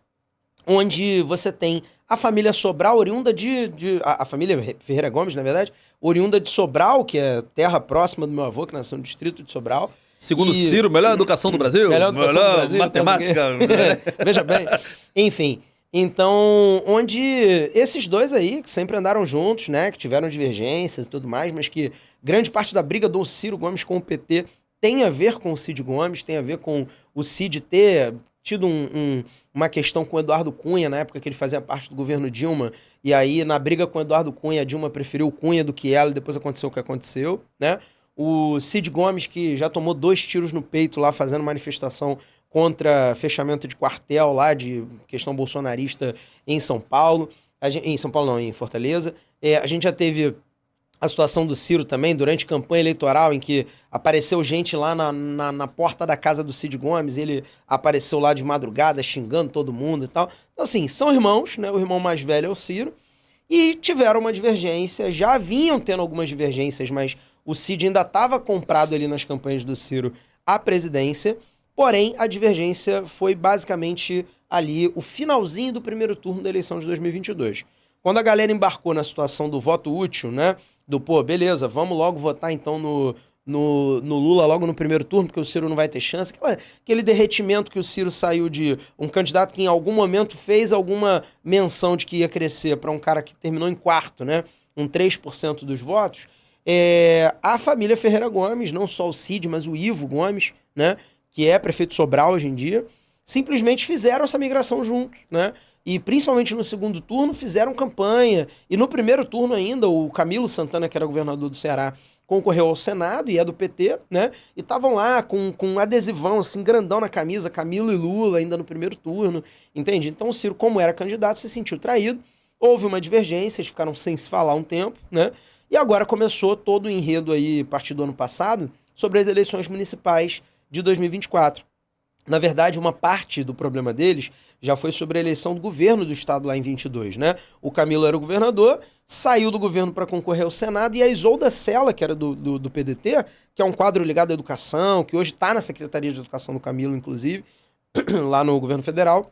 onde você tem a família Sobral, oriunda a família Ferreira Gomes, na verdade, oriunda de Sobral, que é terra próxima do meu avô, que nasceu no distrito de Sobral. Segundo Ciro, melhor educação do Brasil. Melhor educação do Brasil. Matemática. Veja bem. Enfim... Então, onde esses dois aí, que sempre andaram juntos, né, que tiveram divergências e tudo mais, mas que grande parte da briga do Ciro Gomes com o PT tem a ver com o Cid Gomes, tem a ver com o Cid ter tido uma questão com o Eduardo Cunha, na época que ele fazia parte do governo Dilma, e aí na briga com o Eduardo Cunha, a Dilma preferiu o Cunha do que ela, e depois aconteceu o que aconteceu, né? O Cid Gomes, que já tomou 2 tiros no peito lá, fazendo manifestação contra fechamento de quartel lá, de questão bolsonarista em São Paulo. Em São Paulo não, em Fortaleza. A gente já teve a situação do Ciro também, durante campanha eleitoral, em que apareceu gente lá na porta da casa do Cid Gomes, ele apareceu lá de madrugada, xingando todo mundo e tal. Então, assim, são irmãos, né? O irmão mais velho é o Ciro. e tiveram uma divergência, já vinham tendo algumas divergências, mas o Cid ainda estava comprado ali nas campanhas do Ciro à presidência, porém a divergência foi basicamente ali o finalzinho do primeiro turno da eleição de 2022. Quando a galera embarcou na situação do voto útil, né, do pô, beleza, vamos logo votar então no Lula logo no primeiro turno, porque o Ciro não vai ter chance. Aquele derretimento que o Ciro saiu de um candidato que em algum momento fez alguma menção de que ia crescer para um cara que terminou em quarto, né? Um 3% dos votos. A família Ferreira Gomes, não só o Cid, mas o Ivo Gomes, né? Que é prefeito de Sobral hoje em dia, simplesmente fizeram essa migração junto, né? E principalmente no segundo turno fizeram campanha. E no primeiro turno ainda, o Camilo Santana, que era governador do Ceará, concorreu ao Senado e é do PT, né? E estavam lá com um adesivão, assim, grandão na camisa, Camilo e Lula, ainda no primeiro turno, entende? Então o Ciro, como era candidato, se sentiu traído, houve uma divergência, eles ficaram sem se falar um tempo, né? E agora começou todo o enredo aí, a partir do ano passado, sobre as eleições municipais de 2024. Na verdade, uma parte do problema deles já foi sobre a eleição do governo do estado lá em 22, né? O Camilo era o governador, saiu do governo para concorrer ao Senado, e a Isolda Sela, que era do PDT, que é um quadro ligado à educação, que hoje está na Secretaria de Educação do Camilo, inclusive, lá no governo federal,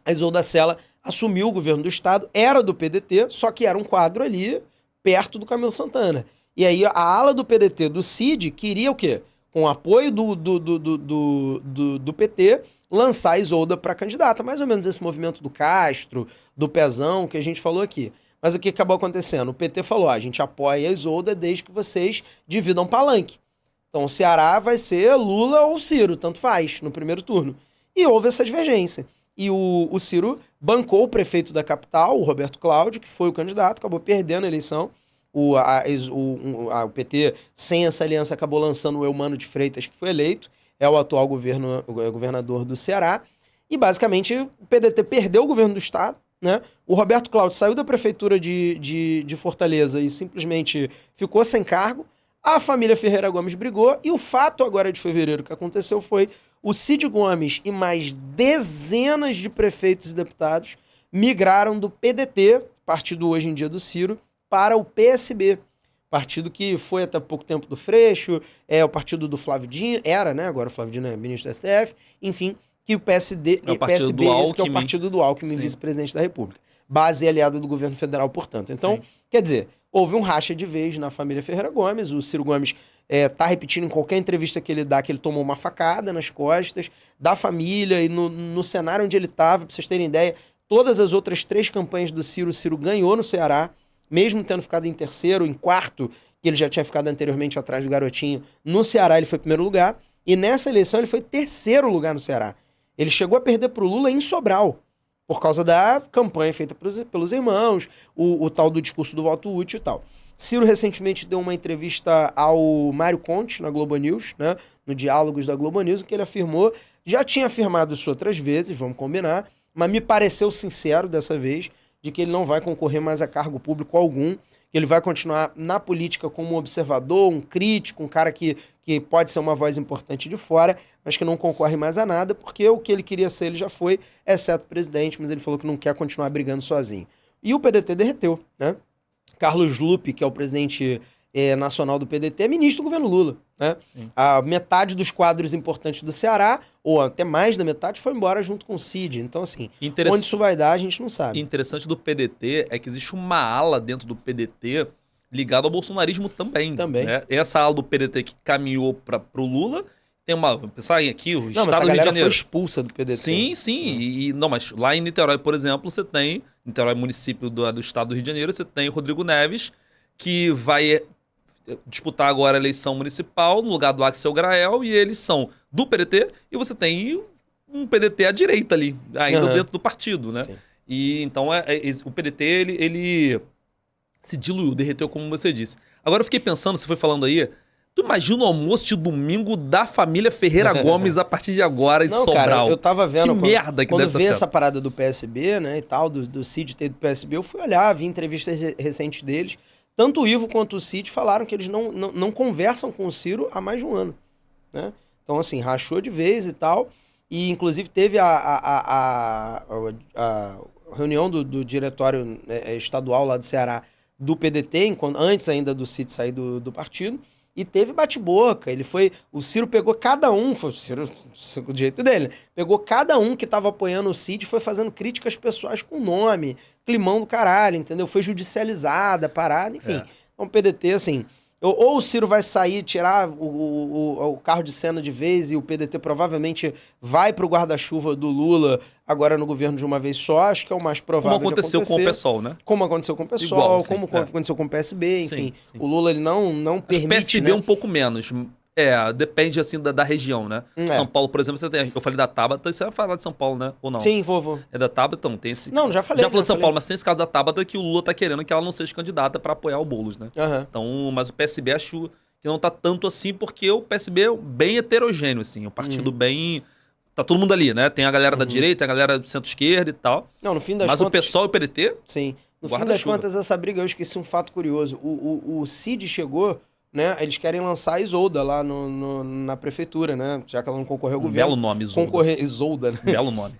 a Isolda Sela assumiu o governo do estado, era do PDT, só que era um quadro ali perto do Camilo Santana. E aí a ala do PDT, do Cid, queria o quê? Com o apoio do PT, lançar a Isolda para candidata. Mais ou menos esse movimento do Castro, do Pezão, que a gente falou aqui. Mas o que acabou acontecendo? O PT falou, a gente apoia a Isolda desde que vocês dividam palanque. Então o Ceará vai ser Lula ou Ciro, tanto faz, no primeiro turno. E houve essa divergência. E o Ciro bancou o prefeito da capital, o Roberto Cláudio, que foi o candidato, acabou perdendo a eleição. O PT, sem essa aliança, acabou lançando o Eumano de Freitas, que foi eleito, é o atual governador do Ceará, e basicamente o PDT perdeu o governo do estado, né? O Roberto Cláudio saiu da prefeitura de Fortaleza e simplesmente ficou sem cargo, a família Ferreira Gomes brigou, e o fato agora de fevereiro que aconteceu foi o Cid Gomes e mais dezenas de prefeitos e deputados migraram do PDT, partido hoje em dia do Ciro, para o PSB, partido que foi até pouco tempo do Freixo, é o partido do Flávio Dino, era, né? Agora o Flávio Dino é ministro do STF, enfim, que o PSB, É o partido PSB, do esse que é o Alckmin. partido do Alckmin, Sim. vice-presidente da República. Base aliada do governo federal, portanto. Então, Sim. quer dizer, houve um racha de vez na família Ferreira Gomes, o Ciro Gomes tá repetindo em qualquer entrevista que ele dá que ele tomou uma facada nas costas da família e no cenário onde ele estava, para vocês terem ideia, todas as outras 3 campanhas do Ciro, o Ciro ganhou no Ceará, mesmo tendo ficado em terceiro, em quarto, que ele já tinha ficado anteriormente atrás do Garotinho, no Ceará ele foi primeiro lugar, e nessa eleição ele foi terceiro lugar no Ceará. Ele chegou a perder para o Lula em Sobral, por causa da campanha feita pelos irmãos, o tal do discurso do voto útil e tal. Ciro recentemente deu uma entrevista ao Mário Conte, na Globo News, né, no Diálogos da Globo News, em que ele afirmou, já tinha afirmado isso outras vezes, vamos combinar, mas me pareceu sincero dessa vez, de que ele não vai concorrer mais a cargo público algum, que ele vai continuar na política como um observador, um crítico, um cara que pode ser uma voz importante de fora, mas que não concorre mais a nada, porque o que ele queria ser ele já foi, exceto presidente, mas ele falou que não quer continuar brigando sozinho. E o PDT derreteu, né? Carlos Lupe, que é o presidente nacional do PDT, é ministro do governo Lula, né? A metade dos quadros importantes do Ceará, ou até mais da metade, foi embora junto com o Cid. Então, assim, onde isso vai dar, a gente não sabe. Interessante do PDT é que existe uma ala dentro do PDT ligada ao bolsonarismo também. Também. Né? Essa ala do PDT que caminhou pro Lula, tem uma... Vamos pensar aqui, o Não, estado mas a do Rio de galera Janeiro. foi expulsa do PDT. Sim, sim. Não, mas lá em Niterói, por exemplo, você tem... Niterói, município do estado do Rio de Janeiro, você tem o Rodrigo Neves, que vai disputar agora a eleição municipal no lugar do Axel Grael, e eles são do PDT, e você tem um PDT à direita ali, ainda dentro do partido, né? Sim. E então o PDT, ele se diluiu, derreteu, como você disse. Agora eu fiquei pensando, você foi falando aí, tu imagina o almoço de domingo da família Ferreira Gomes a partir de agora em Sobral? Cara, eu tava vendo... Que merda que quando deve estar veio sendo. essa parada do PSB, né, e tal, do Cid ter do PSB, eu fui olhar, vi entrevistas recentes deles. Tanto o Ivo quanto o Cid falaram que eles não conversam com o Ciro há mais de um ano, né? Então, assim, rachou de vez e tal. E, inclusive, teve a reunião do diretório estadual lá do Ceará, do PDT, antes ainda do Cid sair do partido, e teve bate-boca. O Ciro pegou cada um, foi o Ciro do jeito dele, pegou cada um que estava apoiando o Cid e foi fazendo críticas pessoais com nome, climão do caralho, entendeu? Foi judicializada, parada, enfim. Então o PDT, assim... Ou o Ciro vai sair, tirar o carro de cena de vez e o PDT provavelmente vai pro guarda-chuva do Lula agora no governo de uma vez só, acho que é o mais provável Como aconteceu com o PSOL, né? Como aconteceu com o PSOL, Igual, sim, como aconteceu com o PSB, enfim. Sim. O Lula, ele não permite, o PSB né? um pouco menos. Depende, assim, da região, né? São Paulo, por exemplo, eu falei da Tabata, você vai falar de São Paulo, né? Ou não? Sim, vou. É da Tabata, então tem esse... Não, já falei. Já falou de São Paulo, mas tem esse caso da Tabata que o Lula tá querendo que ela não seja candidata pra apoiar o Boulos, né? Então, mas o PSB acho que não tá tanto assim, porque o PSB é bem heterogêneo, assim. Um partido bem... Tá todo mundo ali, né? Tem a galera da direita, tem a galera do centro-esquerda e tal. Não, no fim das mas contas... o PSOL e o PDT... Sim. No fim das contas, essa briga, eu esqueci um fato curioso. O Cid chegou... Né? Eles querem lançar a Isolda lá na prefeitura, né? Já que ela não concorreu ao governo. Belo nome, Isolda. Isolda, né? Belo nome.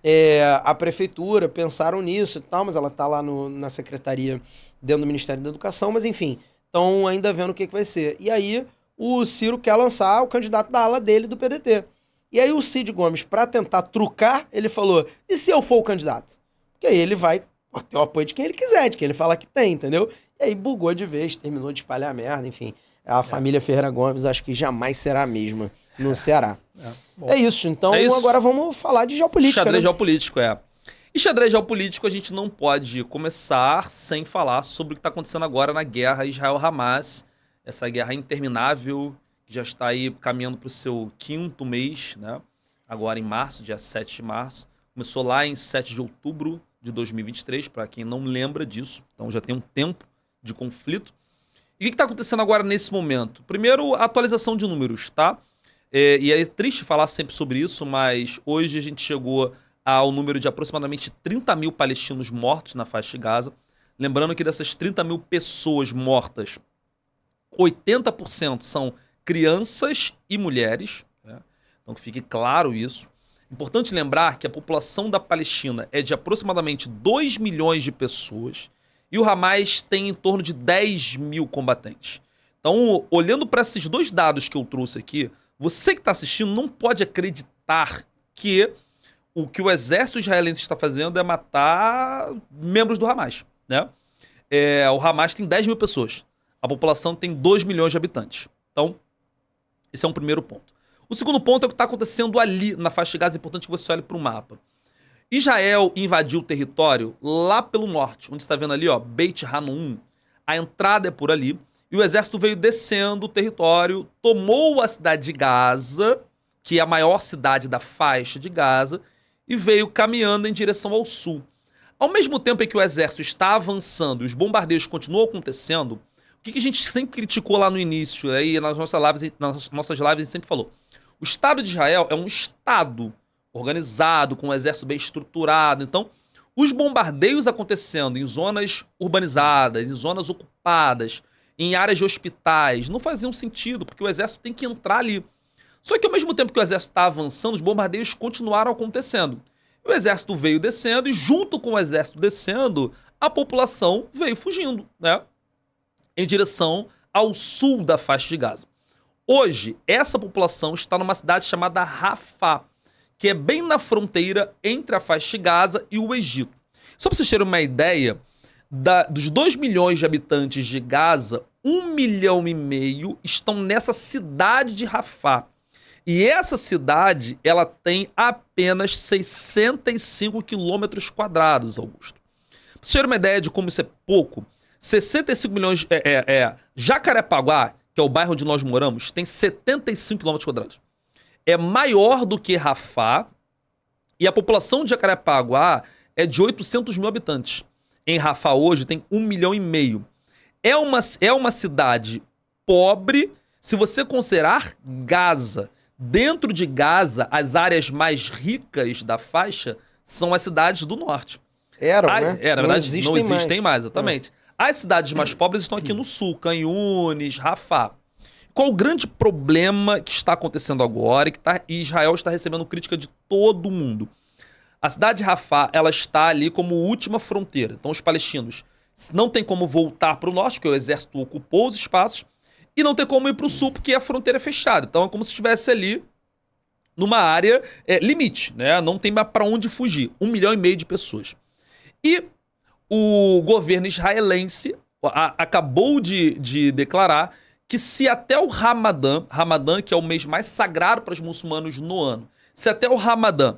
A prefeitura, pensaram nisso e tal, mas ela tá lá na secretaria dentro do Ministério da Educação, mas enfim, estão ainda vendo o que vai ser. E aí, o Ciro quer lançar o candidato da ala dele do PDT. E aí o Cid Gomes, para tentar trucar, ele falou, e se eu for o candidato? Porque aí ele vai ter o apoio de quem ele quiser, de quem ele fala que tem, entendeu? E aí bugou de vez, terminou de espalhar a merda, enfim. A família Ferreira Gomes acho que jamais será a mesma no Ceará. É isso, então agora vamos falar de geopolítica. Xadrez né? geopolítico, E xadrez geopolítico a gente não pode começar sem falar sobre o que está acontecendo agora na guerra Israel-Hamas. Essa guerra interminável, que já está aí caminhando para o seu 5º mês, né? Agora em março, dia 7 de março. Começou lá em 7 de outubro de 2023, para quem não lembra disso. Então já tem um tempo de conflito. E o que está acontecendo agora nesse momento? Primeiro, a atualização de números, tá? E é triste falar sempre sobre isso, mas hoje a gente chegou ao número de aproximadamente 30 mil palestinos mortos na faixa de Gaza. Lembrando que dessas 30 mil pessoas mortas, 80% são crianças e mulheres, né? Então que fique claro isso. Importante lembrar que a população da Palestina é de aproximadamente 2 milhões de pessoas. E o Hamas tem em torno de 10 mil combatentes. Então, olhando para esses dois dados que eu trouxe aqui, você que está assistindo não pode acreditar que o exército israelense está fazendo é matar membros do Hamas, né? O Hamas tem 10 mil pessoas. A população tem 2 milhões de habitantes. Então, esse é um primeiro ponto. O segundo ponto é o que está acontecendo ali na faixa de Gaza. É importante que você olhe para o mapa. Israel invadiu o território lá pelo norte, onde você está vendo ali, ó, Beit Hanun. A entrada é por ali. E o exército veio descendo o território, tomou a cidade de Gaza, que é a maior cidade da faixa de Gaza, e veio caminhando em direção ao sul. Ao mesmo tempo em que o exército está avançando e os bombardeios continuam acontecendo, o que a gente sempre criticou lá no início, aí nas nossas lives a gente sempre falou. O Estado de Israel é um Estado organizado, com um exército bem estruturado. Então, os bombardeios acontecendo em zonas urbanizadas, em zonas ocupadas, em áreas de hospitais, não faziam sentido, porque o exército tem que entrar ali. Só que ao mesmo tempo que o exército está avançando, os bombardeios continuaram acontecendo. O exército veio descendo e junto com o exército descendo, a população veio fugindo, né? Em direção ao sul da faixa de Gaza. Hoje, essa população está numa cidade chamada Rafah, que é bem na fronteira entre a faixa de Gaza e o Egito. Só para vocês terem uma ideia, dos 2 milhões de habitantes de Gaza, 1,5 milhão estão nessa cidade de Rafah. E essa cidade, ela tem apenas 65 quilômetros quadrados, Augusto. Para vocês terem uma ideia de como isso é pouco, 65 milhões... Jacarepaguá, que é o bairro onde nós moramos, tem 75 quilômetros quadrados. É maior do que Rafah, e a população de Jacarepaguá é de 800 mil habitantes. Em Rafah hoje tem 1,5 milhão. É uma cidade pobre, se você considerar Gaza. Dentro de Gaza, as áreas mais ricas da faixa são as cidades do norte. Né? Na verdade, não existem mais, exatamente. As cidades mais pobres estão aqui no sul, Canhunes, Rafah. Qual o grande problema que está acontecendo agora e que Israel está recebendo crítica de todo mundo? A cidade de Rafah, ela está ali como última fronteira. Então os palestinos não tem como voltar para o norte, porque o exército ocupou os espaços, e não tem como ir para o sul, porque a fronteira é fechada. Então é como se estivesse ali numa área limite, né? Não tem mais para onde fugir. 1,5 milhão de pessoas. E o governo israelense acabou de declarar que se até o Ramadã, que é o mês mais sagrado para os muçulmanos no ano, se até o Ramadã,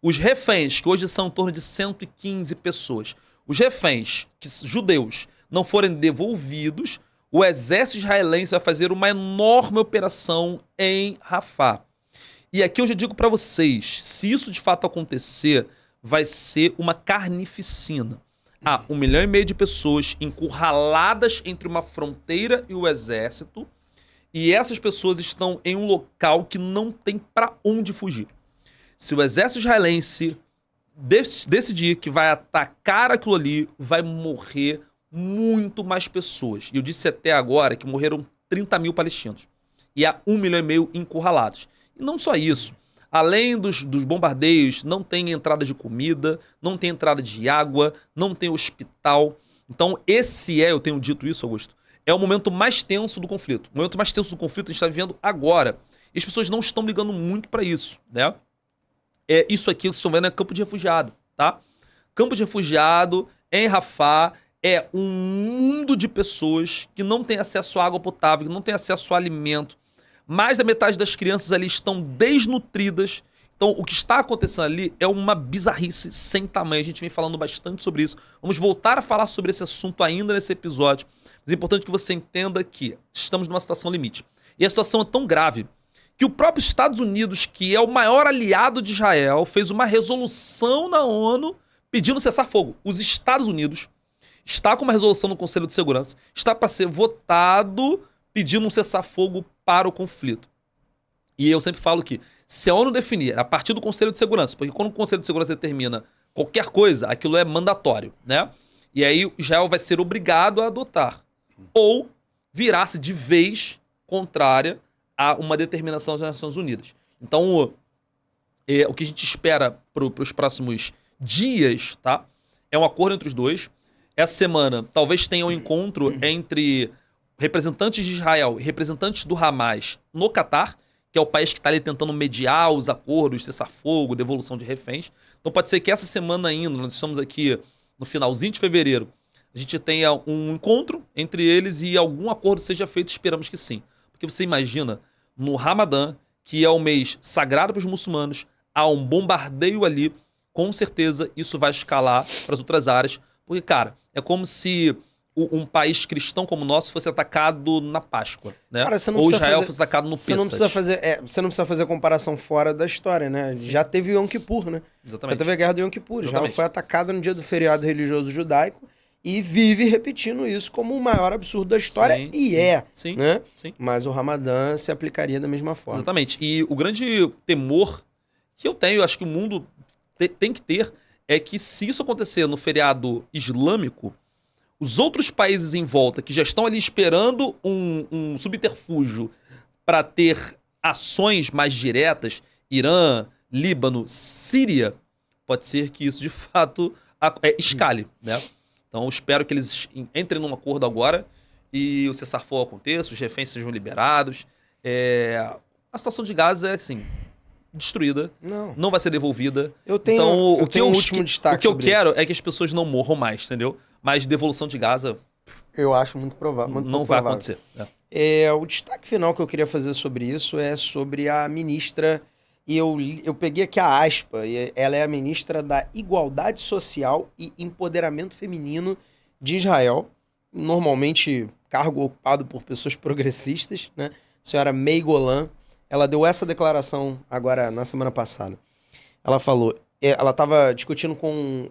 os reféns, que hoje são em torno de 115 pessoas, os reféns, judeus, não forem devolvidos, o exército israelense vai fazer uma enorme operação em Rafah. E aqui eu já digo para vocês, se isso de fato acontecer, vai ser uma carnificina. 1,5 milhão de pessoas encurraladas entre uma fronteira e o exército, e essas pessoas estão em um local que não tem para onde fugir. Se o exército israelense decidir que vai atacar aquilo ali, vai morrer muito mais pessoas. E eu disse até agora que morreram 30 mil palestinos. E há 1,5 milhão encurralados. E não só isso. Além dos bombardeios, não tem entrada de comida, não tem entrada de água, não tem hospital. Então eu tenho dito isso, Augusto, é o momento mais tenso do conflito. O momento mais tenso do conflito a gente está vivendo agora. E as pessoas não estão ligando muito para isso, né? Isso aqui que vocês estão vendo é campo de refugiado, tá? Campo de refugiado em Rafah é um mundo de pessoas que não tem acesso à água potável, que não tem acesso a alimento. Mais da metade das crianças ali estão desnutridas. Então, o que está acontecendo ali é uma bizarrice sem tamanho. A gente vem falando bastante sobre isso. Vamos voltar a falar sobre esse assunto ainda nesse episódio. Mas é importante que você entenda que estamos numa situação limite. E a situação é tão grave que o próprio Estados Unidos, que é o maior aliado de Israel, fez uma resolução na ONU pedindo cessar-fogo. Os Estados Unidos está com uma resolução no Conselho de Segurança, está para ser votado pedindo um cessar-fogo para o conflito. E eu sempre falo que se a ONU definir a partir do Conselho de Segurança, porque quando o Conselho de Segurança determina qualquer coisa, aquilo é mandatório, né? E aí Israel vai ser obrigado a adotar. Ou virar-se de vez contrária a uma determinação das Nações Unidas. Então, o que a gente espera para os próximos dias, tá? É um acordo entre os dois. Essa semana, talvez tenha um encontro entre representantes de Israel e representantes do Hamas no Catar, que é o país que está ali tentando mediar os acordos, cessar-fogo, devolução de reféns. Então pode ser que essa semana ainda, nós estamos aqui no finalzinho de fevereiro, a gente tenha um encontro entre eles e algum acordo seja feito, esperamos que sim. Porque você imagina, no Ramadã, que é o mês sagrado para os muçulmanos, há um bombardeio ali, com certeza isso vai escalar para as outras áreas, porque, cara, é como se um país cristão como o nosso fosse atacado na Páscoa, né? Cara, ou Israel fosse atacado no Pessah. Você não precisa fazer comparação fora da história, né? Sim. Já teve Yom Kippur, né? Exatamente. Já teve a guerra do Yom Kippur. Já foi atacada no dia do feriado religioso judaico e vive repetindo isso como o maior absurdo da história. Sim, né? Sim. Mas o Ramadã se aplicaria da mesma forma. Exatamente. E o grande temor que eu tenho, acho que o mundo tem que ter, é que se isso acontecer no feriado islâmico, os outros países em volta que já estão ali esperando um subterfúgio para ter ações mais diretas, Irã, Líbano, Síria, pode ser que isso de fato escale, né? Então eu espero que eles entrem num acordo agora e o cessar-fogo aconteça, os reféns sejam liberados. A situação de Gaza é assim, destruída, não vai ser devolvida. Eu tenho um último destaque. O que eu quero é que as pessoas não morram mais, entendeu? Mas devolução de Gaza, eu acho muito provável. Não vai acontecer. O destaque final que eu queria fazer sobre isso é sobre a ministra, e eu peguei aqui a aspa, e ela é a ministra da Igualdade Social e Empoderamento Feminino de Israel, normalmente cargo ocupado por pessoas progressistas, né? A senhora Mei Golan. Ela deu essa declaração agora na semana passada. Ela falou, ela estava discutindo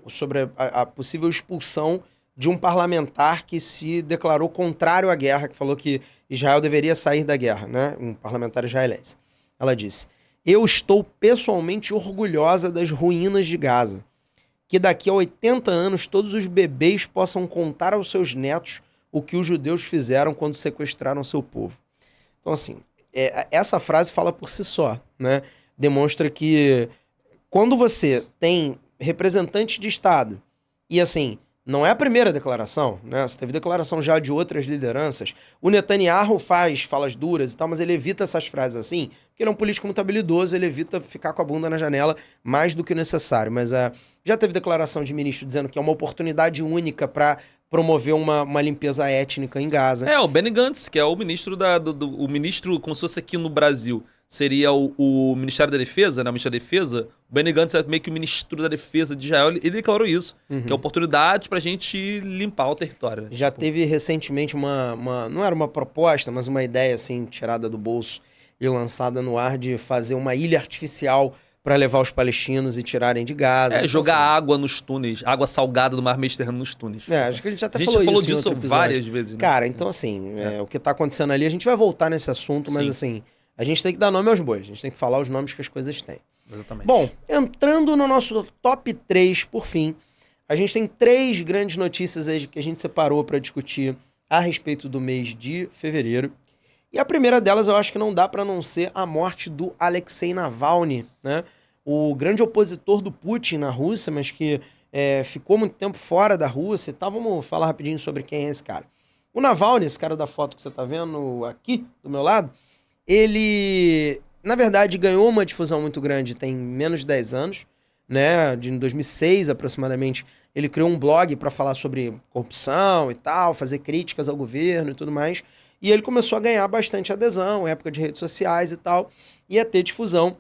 sobre a possível expulsão de um parlamentar que se declarou contrário à guerra, que falou que Israel deveria sair da guerra, né? Um parlamentar israelense. Ela disse: "Eu estou pessoalmente orgulhosa das ruínas de Gaza. Que daqui a 80 anos todos os bebês possam contar aos seus netos o que os judeus fizeram quando sequestraram seu povo." Então, assim, essa frase fala por si só, né? Demonstra que quando você tem representante de Estado. E assim, não é a primeira declaração, né? Você teve declaração já de outras lideranças. O Netanyahu faz falas duras e tal, mas ele evita essas frases assim, porque ele é um político muito habilidoso, ele evita ficar com a bunda na janela mais do que necessário. Mas já teve declaração de ministro dizendo que é uma oportunidade única para promover uma limpeza étnica em Gaza. O Benny Gantz, que é o ministro o ministro, como se fosse aqui no Brasil, seria o Ministério da Defesa, né? O Ministério da Defesa. O Benny Gantz é meio que o ministro da Defesa de Israel. Ele declarou isso, que é oportunidade pra gente limpar o território. Né? Já teve recentemente não era uma proposta, mas uma ideia assim, tirada do bolso e lançada no ar de fazer uma ilha artificial para levar os palestinos e tirarem de Gaza. Então, jogar água nos túneis, água salgada do mar Mediterrâneo nos túneis. Acho que a gente até falou disso várias vezes. Né? Cara, então assim, o que tá acontecendo ali, a gente vai voltar nesse assunto, mas assim, a gente tem que dar nome aos bois, a gente tem que falar os nomes que as coisas têm. Exatamente. Bom, entrando no nosso top 3, por fim, a gente tem 3 grandes notícias aí que a gente separou para discutir a respeito do mês de fevereiro. E a primeira delas, eu acho que não dá para não ser a morte do Alexei Navalny, né? O grande opositor do Putin na Rússia, mas que ficou muito tempo fora da Rússia e tal. Vamos falar rapidinho sobre quem é esse cara. O Navalny, esse cara da foto que você tá vendo aqui do meu lado, ele, na verdade, ganhou uma difusão muito grande tem menos de 10 anos, né? Em 2006, aproximadamente, ele criou um blog para falar sobre corrupção e tal, fazer críticas ao governo e tudo mais. E ele começou a ganhar bastante adesão, época de redes sociais e tal, e a ter difusão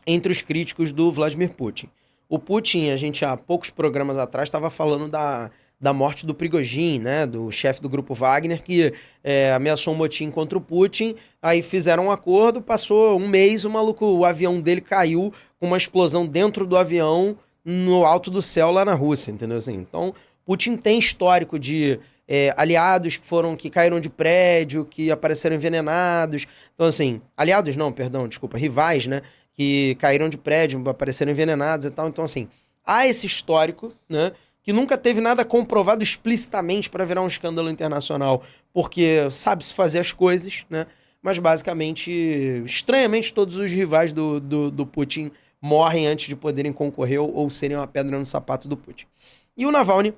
entre os críticos do Vladimir Putin. O Putin, a gente há poucos programas atrás estava falando da morte do Prigozhin, né, do chefe do grupo Wagner, que ameaçou um motim contra o Putin, aí fizeram um acordo, passou um mês, o avião dele caiu com uma explosão dentro do avião no alto do céu lá na Rússia, entendeu? Assim, então, Putin tem histórico de aliados que caíram de prédio, que apareceram envenenados. Então, assim, rivais, né? Que caíram de prédio, apareceram envenenados e tal. Então, assim, há esse histórico, né? Que nunca teve nada comprovado explicitamente para virar um escândalo internacional, porque sabe-se fazer as coisas, né? Mas, basicamente, estranhamente, todos os rivais do Putin morrem antes de poderem concorrer ou serem uma pedra no sapato do Putin. E o Navalny,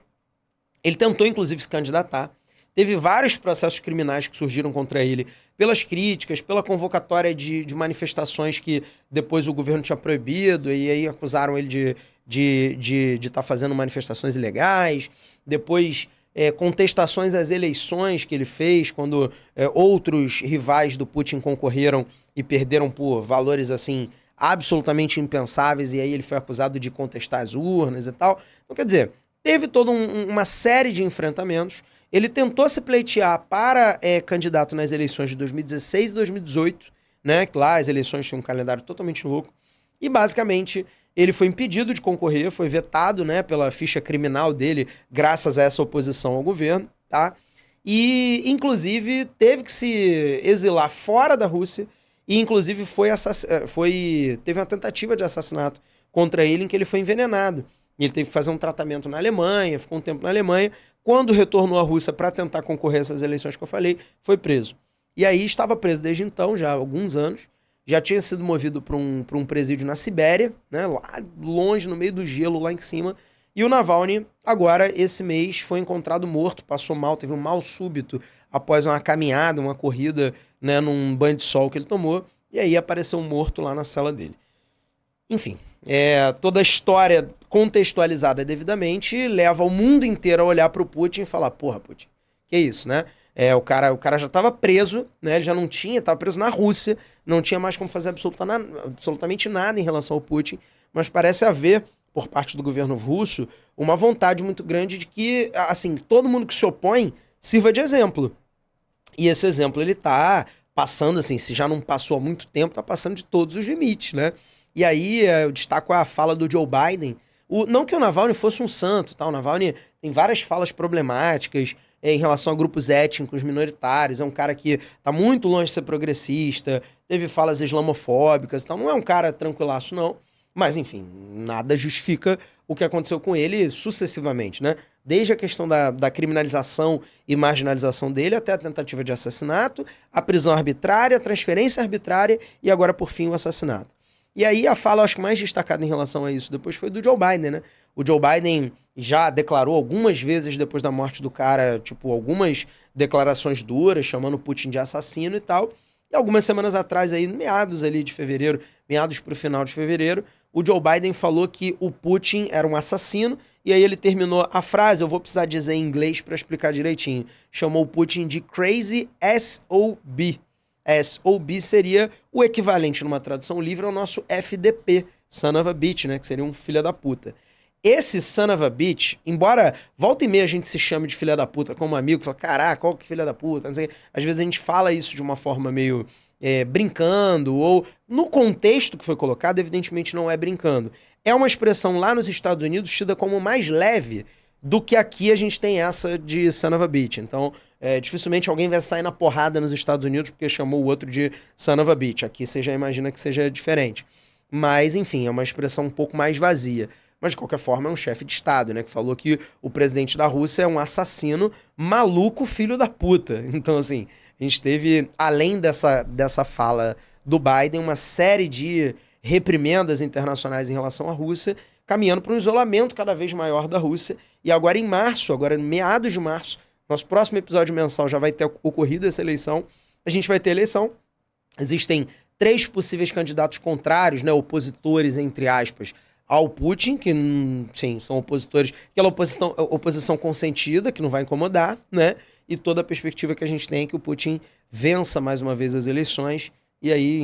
ele tentou, inclusive, se candidatar. Teve vários processos criminais que surgiram contra ele pelas críticas, pela convocatória de manifestações que depois o governo tinha proibido, e aí acusaram ele de estar fazendo manifestações ilegais. Depois, contestações às eleições que ele fez, quando outros rivais do Putin concorreram e perderam por valores, assim, absolutamente impensáveis, e aí ele foi acusado de contestar as urnas e tal. Então, quer dizer, teve toda uma série de enfrentamentos. Ele tentou se pleitear para candidato nas eleições de 2016 e 2018, né? Que lá as eleições tinham um calendário totalmente louco. E, basicamente, ele foi impedido de concorrer, foi vetado, né, pela ficha criminal dele, graças a essa oposição ao governo, tá? E, inclusive, teve que se exilar fora da Rússia e, inclusive, teve uma tentativa de assassinato contra ele em que ele foi envenenado. E ele teve que fazer um tratamento na Alemanha, ficou um tempo na Alemanha. Quando retornou à Rússia para tentar concorrer a essas eleições que eu falei, foi preso. E aí estava preso desde então, já há alguns anos. Já tinha sido movido para um presídio na Sibéria, né, lá longe, no meio do gelo, lá em cima. E o Navalny, agora, esse mês, foi encontrado morto, passou mal, teve um mal súbito após uma caminhada, uma corrida, né, num banho de sol que ele tomou. E aí apareceu morto lá na cela dele. Enfim, toda a história contextualizada devidamente leva o mundo inteiro a olhar pro Putin e falar, porra, Putin, que isso, né? O cara já estava preso, né? Ele já não tinha, estava preso na Rússia, não tinha mais como fazer absolutamente nada em relação ao Putin, mas parece haver, por parte do governo russo, uma vontade muito grande de que, assim, todo mundo que se opõe sirva de exemplo. E esse exemplo, ele tá passando, assim, se já não passou há muito tempo, tá passando de todos os limites, né? E aí eu destaco a fala do Joe Biden. Não que o Navalny fosse um santo, tá? O Navalny tem várias falas problemáticas em relação a grupos étnicos minoritários. É um cara que tá muito longe de ser progressista, teve falas islamofóbicas e tal. Não é um cara tranquilaço, não. Mas, enfim, nada justifica o que aconteceu com ele sucessivamente, né? Desde a questão da criminalização e marginalização dele até a tentativa de assassinato, a prisão arbitrária, a transferência arbitrária e agora, por fim, o assassinato. E aí a fala, acho que mais destacada em relação a isso depois foi do Joe Biden, né? O Joe Biden já declarou algumas vezes depois da morte do cara, tipo, algumas declarações duras, chamando o Putin de assassino e tal. E algumas semanas atrás, aí, meados ali de fevereiro, meados pro final de fevereiro, o Joe Biden falou que o Putin era um assassino, e aí ele terminou a frase, eu vou precisar dizer em inglês para explicar direitinho, chamou o Putin de Crazy SOB. SOB seria o equivalente numa tradução livre ao nosso FDP, Son of a Bitch, né, que seria um filho da puta. Esse son of a bitch, embora volta e meia a gente se chame de filha da puta como amigo, fala, caraca, qual que é filha da puta, não sei o quê. Às vezes a gente fala isso de uma forma meio brincando, ou no contexto que foi colocado, evidentemente não é brincando. É uma expressão lá nos Estados Unidos tida como mais leve do que aqui a gente tem essa de son of a bitch. Então, dificilmente alguém vai sair na porrada nos Estados Unidos porque chamou o outro de son of a bitch. Aqui você já imagina que seja diferente. Mas, enfim, é uma expressão um pouco mais vazia. Mas, de qualquer forma, é um chefe de Estado, né? Que falou que o presidente da Rússia é um assassino maluco, filho da puta. Então, assim, a gente teve, além dessa fala do Biden, uma série de reprimendas internacionais em relação à Rússia, caminhando para um isolamento cada vez maior da Rússia. E agora em março, agora meados de março, nosso próximo episódio mensal já vai ter ocorrido essa eleição. A gente vai ter eleição. Existem 3 possíveis candidatos contrários, né? Opositores, entre aspas, ao Putin, que, sim, são opositores, aquela oposição consentida, que não vai incomodar, né? E toda a perspectiva que a gente tem é que o Putin vença mais uma vez as eleições, e aí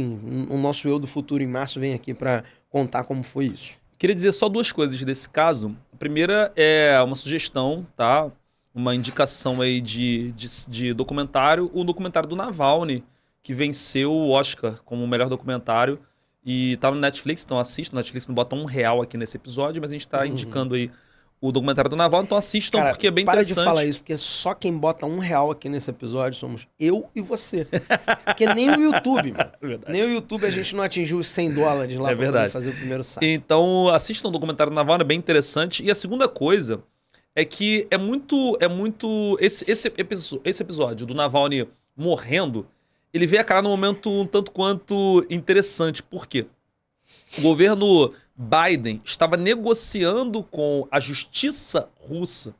o nosso eu do futuro em março vem aqui para contar como foi isso. Queria dizer só 2 coisas desse caso. A primeira é uma sugestão, tá? Uma indicação aí de documentário, o documentário do Navalny, que venceu o Oscar como o melhor documentário. E tá no Netflix, então assistam. O Netflix não bota R$1 aqui nesse episódio, mas a gente tá indicando aí o documentário do Navalny, então assistam, cara, porque é bem interessante. Para de falar isso, porque só quem bota R$1 aqui nesse episódio somos eu e você. Porque nem o YouTube, mano. Nem o YouTube a gente não atingiu os $100 lá pra poder fazer o primeiro site. Então assistam o documentário do Navalny, é bem interessante. E a segunda coisa é que é muito esse episódio do Navalny morrendo, ele veio a cara num momento um tanto quanto interessante. Por quê? O governo Biden estava negociando com a justiça russa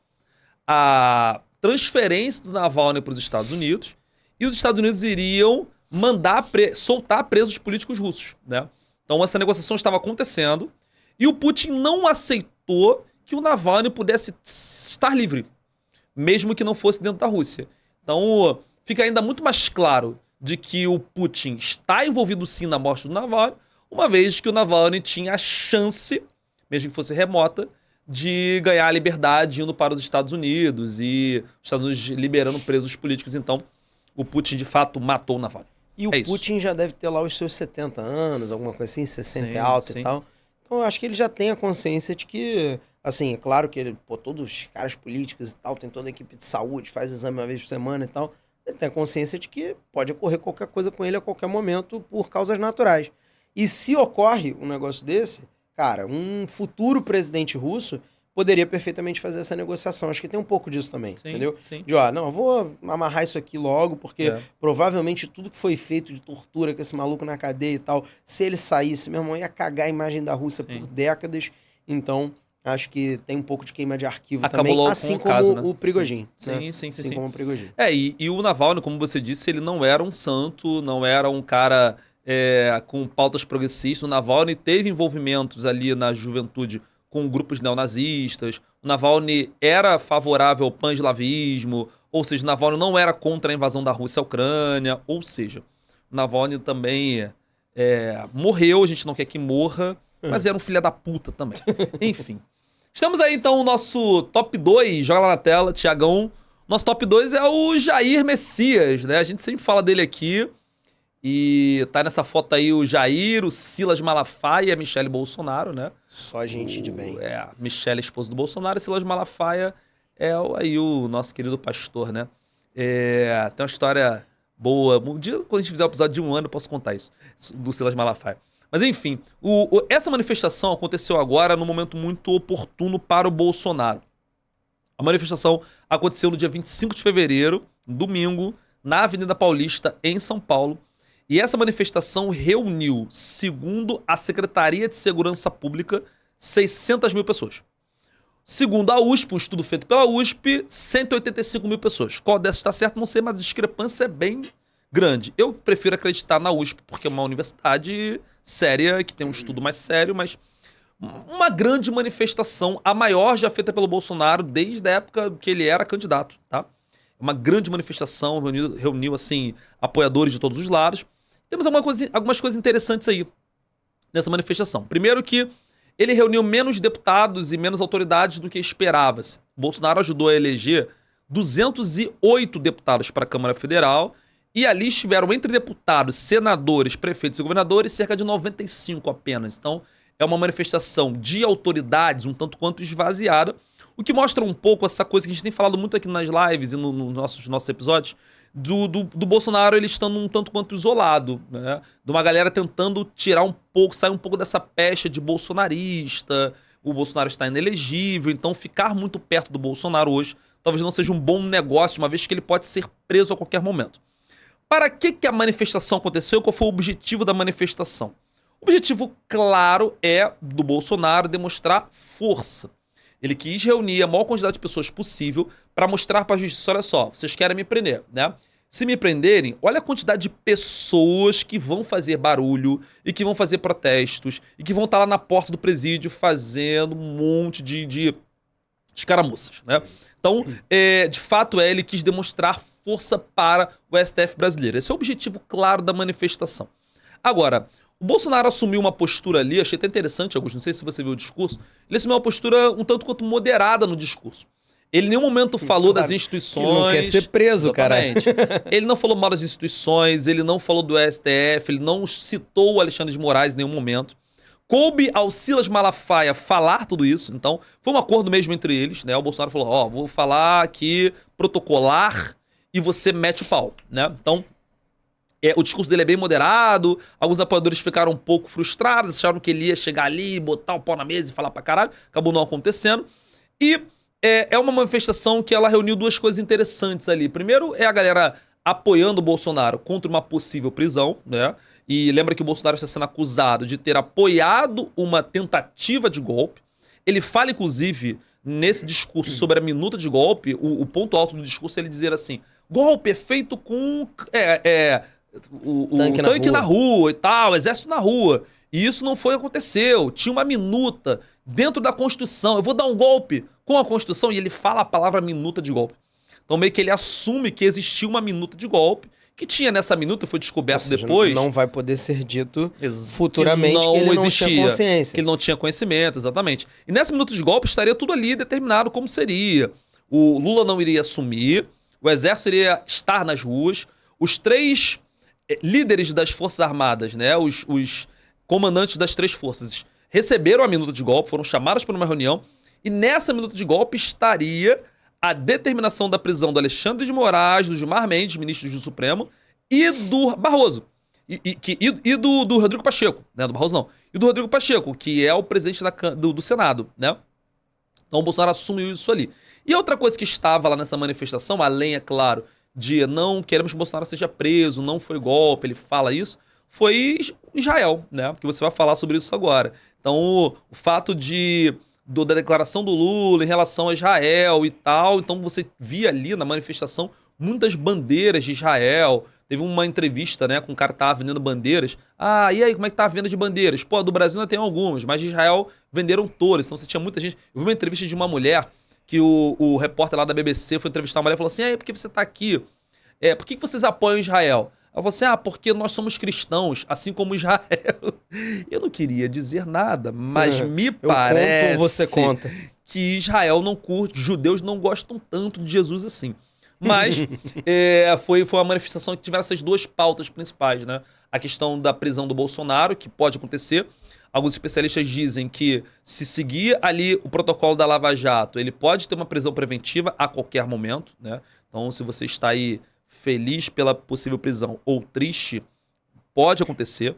a transferência do Navalny para os Estados Unidos, e os Estados Unidos iriam mandar soltar presos políticos russos, né? Então essa negociação estava acontecendo e o Putin não aceitou que o Navalny pudesse estar livre, mesmo que não fosse dentro da Rússia. Então fica ainda muito mais claro de que o Putin está envolvido sim na morte do Navalny, uma vez que o Navalny tinha a chance, mesmo que fosse remota, de ganhar a liberdade indo para os Estados Unidos e os Estados Unidos liberando presos políticos. Então, o Putin, de fato, matou o Navalny. E o Putin já deve ter lá os seus 70 anos, alguma coisa assim, 60 alto e tal. Então, eu acho que ele já tem a consciência de que, assim, é claro que ele, todos os caras políticos e tal, tem toda a equipe de saúde, faz exame uma vez por semana e tal. Ele tem a consciência de que pode ocorrer qualquer coisa com ele a qualquer momento por causas naturais. E se ocorre um negócio desse, cara, um futuro presidente russo poderia perfeitamente fazer essa negociação. Acho que tem um pouco disso também, entendeu? Sim. De, não, eu vou amarrar isso aqui logo, porque provavelmente tudo que foi feito de tortura com esse maluco na cadeia e tal, se ele saísse, meu irmão, ia cagar a imagem da Rússia por décadas. Então, acho que tem um pouco de queima de arquivo também, assim como caso, né? o Prigozhin. Sim. Assim como o Prigozhin. E o Navalny, como você disse, ele não era um santo, não era um cara com pautas progressistas. O Navalny teve envolvimentos ali na juventude com grupos neonazistas. O Navalny era favorável ao pan-eslavismo, ou seja, o Navalny não era contra a invasão da Rússia à Ucrânia, ou seja, o Navalny também morreu, a gente não quer que morra, mas era um filho da puta também. Enfim. Estamos aí, então, o nosso top 2, joga lá na tela, Tiagão. Nosso top 2 é o Jair Messias, né? A gente sempre fala dele aqui. E tá nessa foto aí o Jair, o Silas Malafaia e a Michele Bolsonaro, né? Só gente de bem. Michele, esposa do Bolsonaro, e Silas Malafaia é aí o nosso querido pastor, né? Tem uma história boa. Um dia, quando a gente fizer o episódio de 1 ano, eu posso contar isso, do Silas Malafaia. Mas enfim, essa manifestação aconteceu agora num momento muito oportuno para o Bolsonaro. A manifestação aconteceu no dia 25 de fevereiro, domingo, na Avenida Paulista, em São Paulo. E essa manifestação reuniu, segundo a Secretaria de Segurança Pública, 600 mil pessoas. Segundo a USP, um estudo feito pela USP, 185 mil pessoas. Qual dessas está certo, não sei, mas a discrepância é bem grande. Eu prefiro acreditar na USP, porque é uma universidade séria, que tem um estudo mais sério, mas uma grande manifestação, a maior já feita pelo Bolsonaro desde a época que ele era candidato, tá? Uma grande manifestação, reuniu assim, apoiadores de todos os lados. Temos algumas coisas interessantes aí nessa manifestação. Primeiro que ele reuniu menos deputados e menos autoridades do que esperava-se. O Bolsonaro ajudou a eleger 208 deputados para a Câmara Federal e ali estiveram entre deputados, senadores, prefeitos e governadores cerca de 95 apenas. Então é uma manifestação de autoridades um tanto quanto esvaziada, o que mostra um pouco essa coisa que a gente tem falado muito aqui nas lives e nos nossos episódios, do Bolsonaro ele estando um tanto quanto isolado, né? De uma galera tentando tirar um pouco, sair um pouco dessa pecha de bolsonarista, o Bolsonaro está inelegível, então ficar muito perto do Bolsonaro hoje talvez não seja um bom negócio, uma vez que ele pode ser preso a qualquer momento. Para que a manifestação aconteceu? Qual foi o objetivo da manifestação? O objetivo claro é do Bolsonaro demonstrar força. Ele quis reunir a maior quantidade de pessoas possível para mostrar para a justiça, olha só, vocês querem me prender, né? Se me prenderem, olha a quantidade de pessoas que vão fazer barulho e que vão fazer protestos e que vão estar lá na porta do presídio fazendo um monte de escaramuças, né? Então, de fato, ele quis demonstrar força para o STF brasileiro. Esse é o objetivo claro da manifestação. Agora, o Bolsonaro assumiu uma postura ali, achei até interessante, Augusto, não sei se você viu o discurso, ele assumiu uma postura um tanto quanto moderada no discurso. Ele em nenhum momento falou das instituições... Ele não quer ser preso, cara. Ele não falou mal das instituições, ele não falou do STF, ele não citou o Alexandre de Moraes em nenhum momento. Coube ao Silas Malafaia falar tudo isso, então foi um acordo mesmo entre eles, né? O Bolsonaro falou, ó, vou falar aqui protocolar e você mete o pau, né? Então... o discurso dele é bem moderado, alguns apoiadores ficaram um pouco frustrados, acharam que ele ia chegar ali, botar o pau na mesa e falar pra caralho, acabou não acontecendo. E é uma manifestação que ela reuniu duas coisas interessantes ali. Primeiro é a galera apoiando o Bolsonaro contra uma possível prisão, né? E lembra que o Bolsonaro está sendo acusado de ter apoiado uma tentativa de golpe. Ele fala, inclusive, nesse discurso sobre a minuta de golpe, o ponto alto do discurso é ele dizer assim, golpe é feito com... o tanque na rua e tal, o exército na rua. E isso não aconteceu. Tinha uma minuta dentro da Constituição. Eu vou dar um golpe com a Constituição. E ele fala a palavra minuta de golpe. Então meio que ele assume que existia uma minuta de golpe, que tinha nessa minuta, foi descoberto depois. Não vai poder ser dito futuramente que ele não tinha consciência. Que ele não tinha conhecimento, exatamente. E nessa minuta de golpe estaria tudo ali determinado como seria. O Lula não iria assumir, o exército iria estar nas ruas, os três... líderes das Forças Armadas, né, os comandantes das três forças, receberam a minuta de golpe, foram chamados para uma reunião, e nessa minuta de golpe estaria a determinação da prisão do Alexandre de Moraes, do Gilmar Mendes, ministro do Supremo, e do Barroso, e do Rodrigo Pacheco, né, do Barroso não, e do Rodrigo Pacheco, que é o presidente do Senado, né. Então o Bolsonaro assumiu isso ali. E outra coisa que estava lá nessa manifestação, além, é claro, de não queremos que o Bolsonaro seja preso, não foi golpe, ele fala isso, foi Israel, né? Porque você vai falar sobre isso agora. Então, o fato da declaração do Lula em relação a Israel e tal, então você via ali na manifestação muitas bandeiras de Israel. Teve uma entrevista, né, com um cara que tava vendendo bandeiras. Ah, e aí, como é que tá a venda de bandeiras? Pô, do Brasil ainda tem algumas, mas de Israel venderam todas. Então você tinha muita gente. Eu vi uma entrevista de uma mulher que o repórter lá da BBC foi entrevistar uma mulher e falou assim, por que você tá aqui? Por que vocês apoiam Israel? Ela falou assim, porque nós somos cristãos, assim como Israel. Eu não queria dizer nada, mas me parece você conta. Que Israel não curte, judeus não gostam tanto de Jesus assim. Mas foi uma manifestação que tiveram essas duas pautas principais, né? A questão da prisão do Bolsonaro, que pode acontecer. Alguns especialistas dizem que se seguir ali o protocolo da Lava Jato, ele pode ter uma prisão preventiva a qualquer momento, né? Então, se você está aí feliz pela possível prisão ou triste, pode acontecer.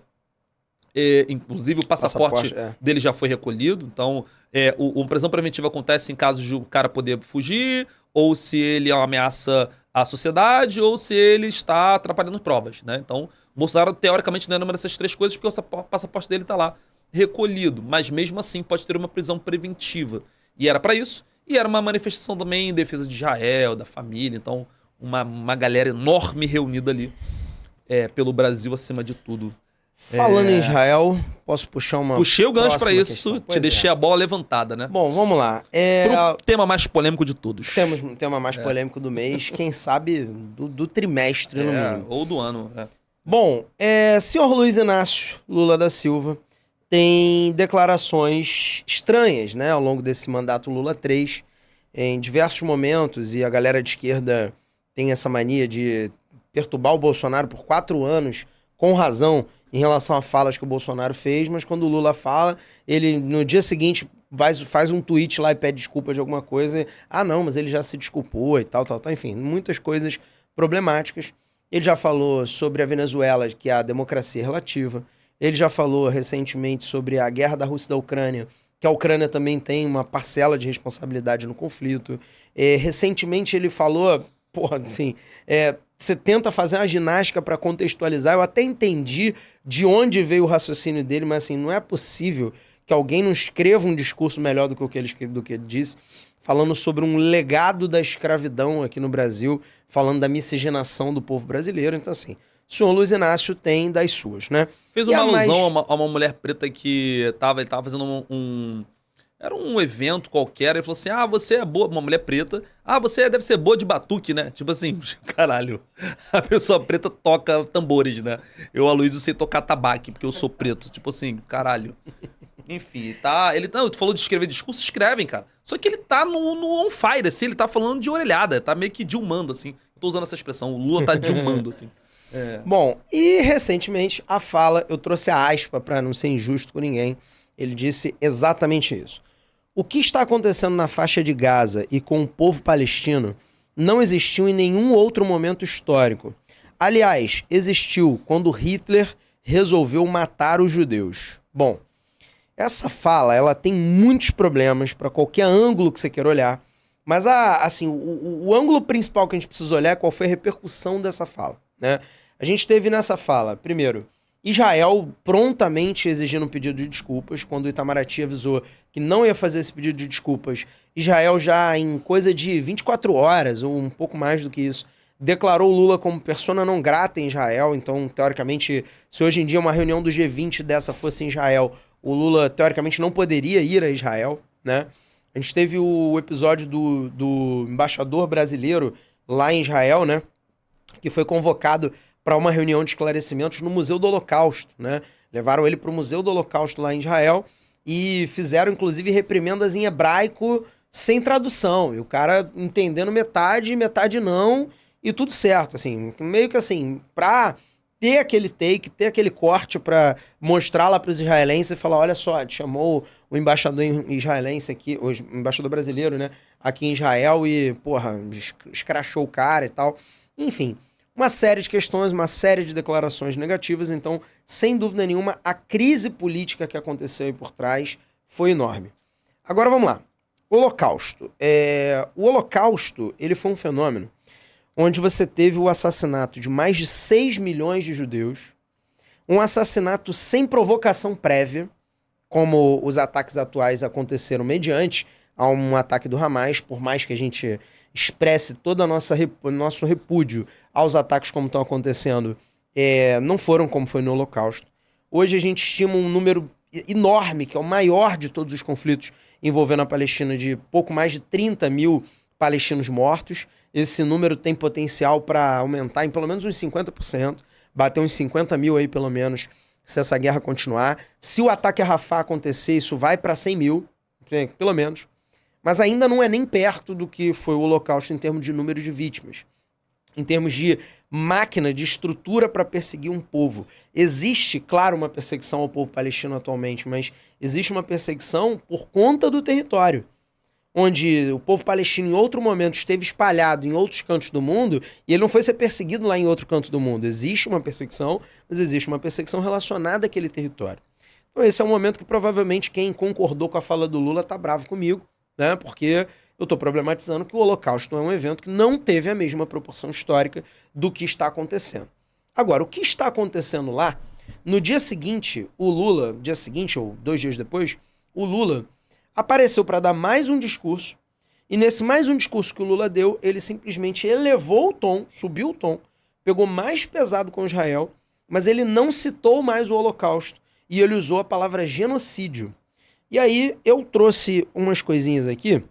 Inclusive, o passaporte dele já foi recolhido. Então, a prisão preventiva acontece em caso de o cara poder fugir, ou se ele é uma ameaça à sociedade, ou se ele está atrapalhando provas, né? Então, Bolsonaro, teoricamente, não é uma dessas três coisas, porque o passaporte dele tá lá, recolhido. Mas mesmo assim, pode ter uma prisão preventiva. E era pra isso. E era uma manifestação também em defesa de Israel, da família. Então, uma galera enorme reunida ali, pelo Brasil acima de tudo. Falando em Israel, posso puxar uma Puxei o gancho pra próxima isso, questão? te Pois deixei a bola levantada, né? Bom, vamos lá. Pro tema mais polêmico de todos. Temos um tema mais polêmico do mês, quem sabe do trimestre, no mínimo. Ou do ano. Bom, senhor Luiz Inácio Lula da Silva tem declarações estranhas, né, ao longo desse mandato Lula 3, em diversos momentos, e a galera de esquerda tem essa mania de perturbar o Bolsonaro por 4 anos, com razão, em relação a falas que o Bolsonaro fez, mas quando o Lula fala, ele no dia seguinte faz um tweet lá e pede desculpa de alguma coisa. Não, mas ele já se desculpou e tal. Enfim, muitas coisas problemáticas. Ele já falou sobre a Venezuela, que é a democracia relativa. Ele já falou recentemente sobre a guerra da Rússia e da Ucrânia, que a Ucrânia também tem uma parcela de responsabilidade no conflito. Recentemente ele falou, você tenta fazer uma ginástica para contextualizar. Eu até entendi de onde veio o raciocínio dele, mas assim, não é possível que alguém não escreva um discurso melhor do que ele disse, falando sobre um legado da escravidão aqui no Brasil, falando da miscigenação do povo brasileiro. Então, assim, o senhor Luiz Inácio tem das suas, né? Fez uma alusão a uma mulher preta que ele tava fazendo era um evento qualquer, ele falou assim, você é boa, uma mulher preta, você deve ser boa de batuque, né? Tipo assim, caralho, a pessoa preta toca tambores, né? Eu, Aloysio, sei tocar tabaque, porque eu sou preto, tipo assim, caralho. Enfim, tu falou de escrever discurso, escrevem, cara. Só que ele tá no on fire, assim, ele tá falando de orelhada, tá meio que dilmando, assim. Eu tô usando essa expressão, o Lula tá dilmando, assim. Bom, e recentemente a fala, eu trouxe a aspa pra não ser injusto com ninguém, ele disse exatamente isso. O que está acontecendo na faixa de Gaza e com o povo palestino não existiu em nenhum outro momento histórico. Aliás, existiu quando Hitler resolveu matar os judeus. Bom, essa fala, ela tem muitos problemas para qualquer ângulo que você queira olhar, mas o ângulo principal que a gente precisa olhar é qual foi a repercussão dessa fala, né? A gente teve nessa fala, primeiro, Israel prontamente exigindo um pedido de desculpas. Quando o Itamaraty avisou que não ia fazer esse pedido de desculpas, Israel já em coisa de 24 horas, ou um pouco mais do que isso, declarou Lula como persona não grata em Israel. Então, teoricamente, se hoje em dia uma reunião do G20 dessa fosse em Israel, o Lula, teoricamente, não poderia ir a Israel, né? A gente teve o episódio do embaixador brasileiro lá em Israel, né? Que foi convocado para uma reunião de esclarecimentos no Museu do Holocausto, né? Levaram ele para o Museu do Holocausto lá em Israel e fizeram, inclusive, reprimendas em hebraico sem tradução. E o cara entendendo metade não, e tudo certo, assim. Meio que assim, pra ter aquele take, ter aquele corte para mostrar lá para os israelenses e falar, olha só, chamou o embaixador israelense aqui, o embaixador brasileiro, né? Aqui em Israel e, escrachou o cara e tal. Enfim, uma série de questões, uma série de declarações negativas. Então, sem dúvida nenhuma, a crise política que aconteceu aí por trás foi enorme. Agora vamos lá. Holocausto. O Holocausto, ele foi um fenômeno onde você teve o assassinato de mais de 6 milhões de judeus, um assassinato sem provocação prévia, como os ataques atuais aconteceram mediante a um ataque do Hamas, por mais que a gente expresse todo o nosso repúdio aos ataques como estão acontecendo, não foram como foi no Holocausto. Hoje a gente estima um número enorme, que é o maior de todos os conflitos envolvendo a Palestina, de pouco mais de 30 mil palestinos mortos. Esse número tem potencial para aumentar em pelo menos uns 50%, bater uns 50 mil aí pelo menos, se essa guerra continuar. Se o ataque a Rafah acontecer, isso vai para 100 mil, pelo menos. Mas ainda não é nem perto do que foi o Holocausto em termos de número de vítimas. Em termos de máquina, de estrutura para perseguir um povo. Existe, claro, uma perseguição ao povo palestino atualmente, mas existe uma perseguição por conta do território, onde o povo palestino em outro momento esteve espalhado em outros cantos do mundo e ele não foi ser perseguido lá em outro canto do mundo. Existe uma perseguição, mas existe uma perseguição relacionada àquele território. Então esse é um momento que provavelmente quem concordou com a fala do Lula tá bravo comigo, né? Porque eu estou problematizando que o Holocausto é um evento que não teve a mesma proporção histórica do que está acontecendo. Agora, o que está acontecendo lá, no dia seguinte, o Lula, ou 2 dias depois, o Lula apareceu para dar mais um discurso, e nesse mais um discurso que o Lula deu, ele simplesmente elevou o tom, subiu o tom, pegou mais pesado com Israel, mas ele não citou mais o Holocausto, e ele usou a palavra genocídio. E aí eu trouxe umas coisinhas aqui,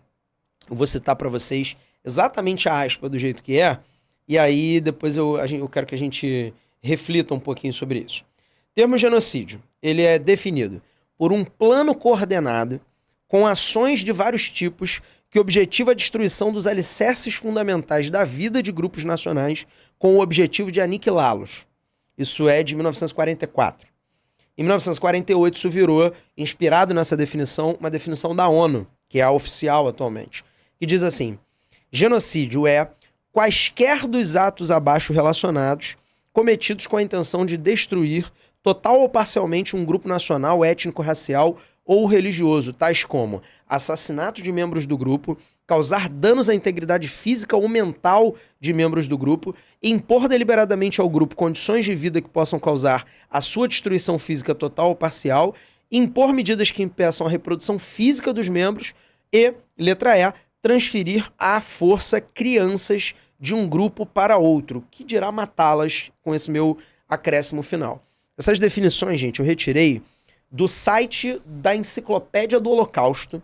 eu vou citar para vocês exatamente a aspa do jeito que é, e aí depois eu quero que a gente reflita um pouquinho sobre isso. O termo genocídio, ele é definido por um plano coordenado com ações de vários tipos que objetiva a destruição dos alicerces fundamentais da vida de grupos nacionais com o objetivo de aniquilá-los. Isso é de 1944. Em 1948, isso virou, inspirado nessa definição, uma definição da ONU, que é a oficial atualmente, que diz assim: genocídio é quaisquer dos atos abaixo relacionados cometidos com a intenção de destruir, total ou parcialmente, um grupo nacional, étnico, racial ou religioso, tais como assassinato de membros do grupo, causar danos à integridade física ou mental de membros do grupo, impor deliberadamente ao grupo condições de vida que possam causar a sua destruição física total ou parcial, impor medidas que impeçam a reprodução física dos membros e, letra E, transferir à força crianças de um grupo para outro, que dirá matá-las, com esse meu acréscimo final. Essas definições, gente, eu retirei do site da Enciclopédia do Holocausto.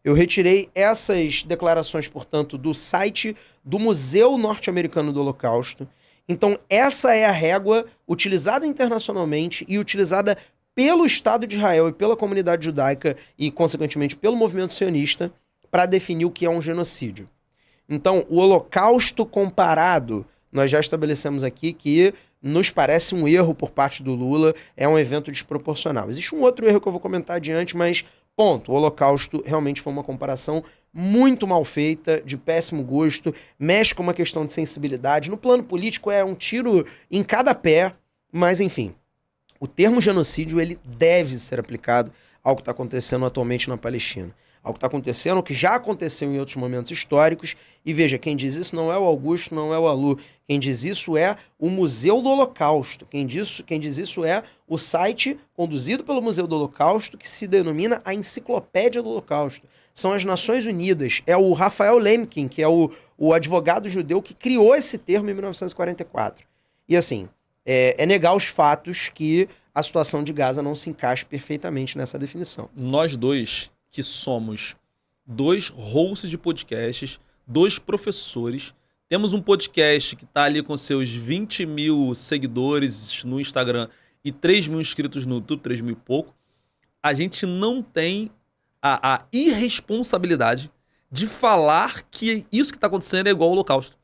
Eu retirei essas declarações, portanto, do site do Museu Norte-Americano do Holocausto. Então, essa é a régua utilizada internacionalmente e utilizada pelo Estado de Israel e pela comunidade judaica e, consequentemente, pelo movimento sionista para definir o que é um genocídio. Então, o Holocausto comparado, nós já estabelecemos aqui que nos parece um erro por parte do Lula, é um evento desproporcional. Existe um outro erro que eu vou comentar adiante, mas ponto, o Holocausto realmente foi uma comparação muito mal feita, de péssimo gosto, mexe com uma questão de sensibilidade. No plano político é um tiro em cada pé, mas enfim, o termo genocídio ele deve ser aplicado ao que está acontecendo atualmente na Palestina. Ao que está acontecendo, o que já aconteceu em outros momentos históricos. E veja, quem diz isso não é o Augusto, não é o Alu. Quem diz isso é o Museu do Holocausto. Quem diz isso é o site conduzido pelo Museu do Holocausto, que se denomina a Enciclopédia do Holocausto. São as Nações Unidas. É o Rafael Lemkin, que é o advogado judeu que criou esse termo em 1944. E assim, é negar os fatos que a situação de Gaza não se encaixa perfeitamente nessa definição. Nós dois, que somos 2 hosts de podcasts, 2 professores, temos um podcast que está ali com seus 20 mil seguidores no Instagram e 3 mil inscritos no YouTube, 3 mil e pouco. A gente não tem a irresponsabilidade de falar que isso que está acontecendo é igual ao Holocausto.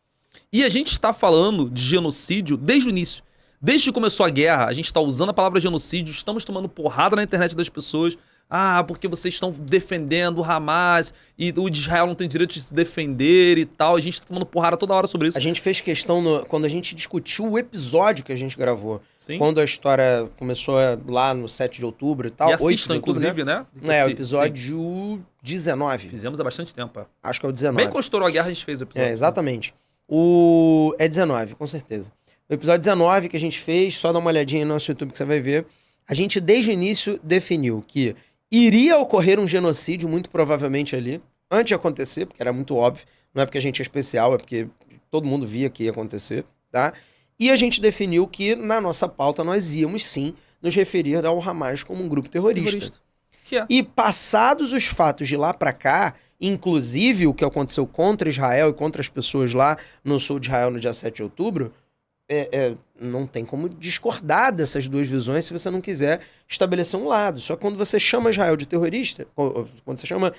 E a gente está falando de genocídio desde o início. Desde que começou a guerra, a gente está usando a palavra genocídio, estamos tomando porrada na internet das pessoas. Ah, porque vocês estão defendendo o Hamas e o de Israel não tem direito de se defender e tal. A gente está tomando porrada toda hora sobre isso. A gente fez questão, quando a gente discutiu o episódio que a gente gravou. Sim. Quando a história começou lá no 7 de outubro e tal. E assistam, inclusive, né? É, o episódio 19. Fizemos há bastante tempo. Acho que é o 19. Bem quando estourou a guerra a gente fez o episódio. É, exatamente. É 19, com certeza. O episódio 19 que a gente fez, só dá uma olhadinha no nosso YouTube que você vai ver. A gente, desde o início, definiu que iria ocorrer um genocídio, muito provavelmente ali, antes de acontecer, porque era muito óbvio. Não é porque a gente é especial, é porque todo mundo via que ia acontecer, tá? E a gente definiu que, na nossa pauta, nós íamos, sim, nos referir ao Hamas como um grupo terrorista. Que é. E passados os fatos de lá pra cá, inclusive o que aconteceu contra Israel e contra as pessoas lá no sul de Israel no dia 7 de outubro, não tem como discordar dessas duas visões se você não quiser estabelecer um lado. Só que quando você chama Israel de terrorista, quando você chama,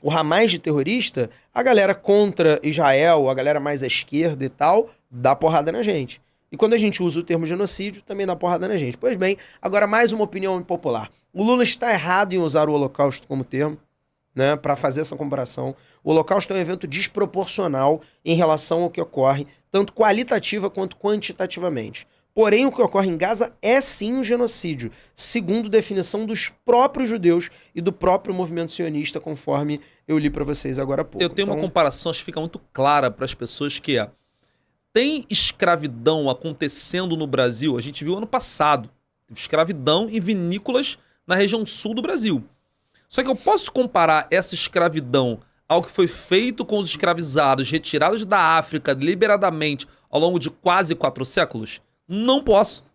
o Hamas de terrorista, a galera contra Israel, a galera mais à esquerda e tal, dá porrada na gente. E quando a gente usa o termo genocídio, também dá porrada na gente. Pois bem, agora mais uma opinião impopular. O Lula está errado em usar o Holocausto como termo, né, para fazer essa comparação. O Holocausto é um evento desproporcional em relação ao que ocorre, tanto qualitativa quanto quantitativamente. Porém, o que ocorre em Gaza é sim um genocídio, segundo definição dos próprios judeus e do próprio movimento sionista, conforme eu li para vocês agora há pouco. Eu tenho uma comparação, acho que fica muito clara para as pessoas, que tem escravidão acontecendo no Brasil, a gente viu ano passado. Escravidão em vinícolas na região sul do Brasil. Só que eu posso comparar essa escravidão ao que foi feito com os escravizados retirados da África deliberadamente ao longo de quase 4 séculos? Não posso.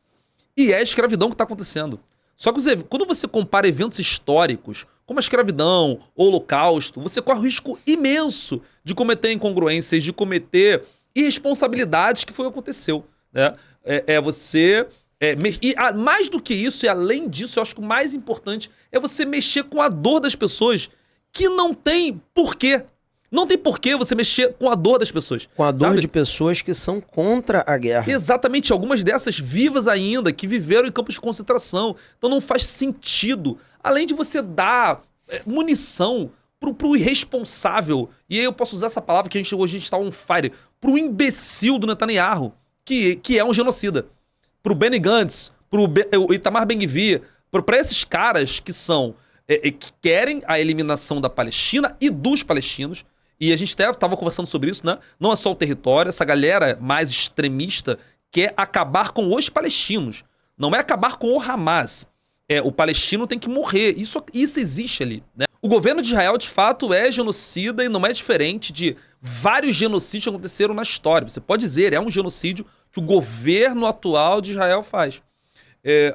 E é a escravidão que está acontecendo. Só que quando você compara eventos históricos, como a escravidão ou o Holocausto, você corre o risco imenso de cometer incongruências, de cometer irresponsabilidades, que foi o que aconteceu. Né? Mais do que isso, e além disso, eu acho que o mais importante é você mexer com a dor das pessoas, que não tem porquê. Não tem porquê você mexer com a dor das pessoas. Com a dor de pessoas que são contra a guerra. Exatamente, algumas dessas vivas ainda, que viveram em campos de concentração. Então não faz sentido. Além de você dar munição pro irresponsável, e aí eu posso usar essa palavra que hoje a gente tá on fire, pro imbecil do Netanyahu, que é um genocida. Pro Benny Gantz, pro Itamar Ben-Gvir, pra esses caras que são... que querem a eliminação da Palestina e dos palestinos. E a gente até estava conversando sobre isso, né? Não é só o território, essa galera mais extremista quer acabar com os palestinos. Não é acabar com o Hamas. O palestino tem que morrer. Isso existe ali, né? O governo de Israel, de fato, é genocida e não é diferente de vários genocídios que aconteceram na história. Você pode dizer, é um genocídio que o governo atual de Israel faz.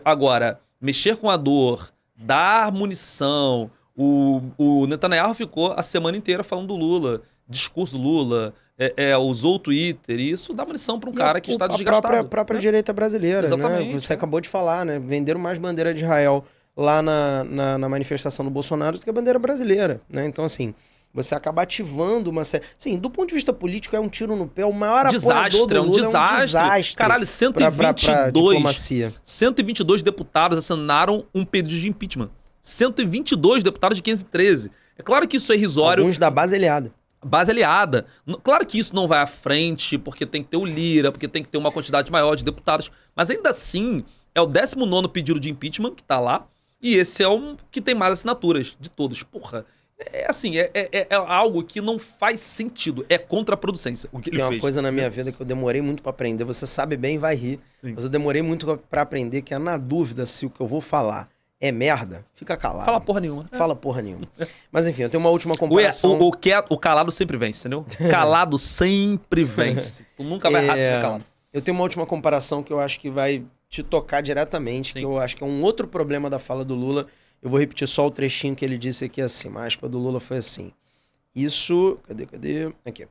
Agora, mexer com a dor, dar munição... O Netanyahu ficou a semana inteira falando do Lula, discurso do Lula, usou o Twitter, e isso dá munição para um cara que está desgastado. A própria direita brasileira, exatamente, né? Você acabou de falar, né? Venderam mais bandeira de Israel lá na manifestação do Bolsonaro do que a bandeira brasileira, né? Então, assim, você acaba ativando uma série... Sim, do ponto de vista político é um tiro no pé, o maior apoiador do Lula é um desastre. Caralho, 122 deputados assinaram um pedido de impeachment. 122 deputados de 513. É claro que isso é irrisório. Alguns da base aliada. Base aliada. Claro que isso não vai à frente, porque tem que ter o Lira, porque tem que ter uma quantidade maior de deputados. Mas ainda assim, é o 19º pedido de impeachment que tá lá. E esse é o que tem mais assinaturas de todos. Porra, é algo que não faz sentido. É contraproducência o que ele fez. Tem uma coisa na minha vida que eu demorei muito pra aprender. Você sabe bem e vai rir. Sim. Mas eu demorei muito pra aprender que é na dúvida se o que eu vou falar é merda, fica calado. Fala porra nenhuma. Fala porra nenhuma. Mas enfim, eu tenho uma última comparação. O calado sempre vence, entendeu? Calado sempre vence. Tu nunca vai errar se for calado. Eu tenho uma última comparação que eu acho que vai te tocar diretamente, Sim. que eu acho que é um outro problema da fala do Lula. Eu vou repetir só o trechinho que ele disse aqui assim. A aspa do Lula foi assim. Isso... Cadê? Aqui.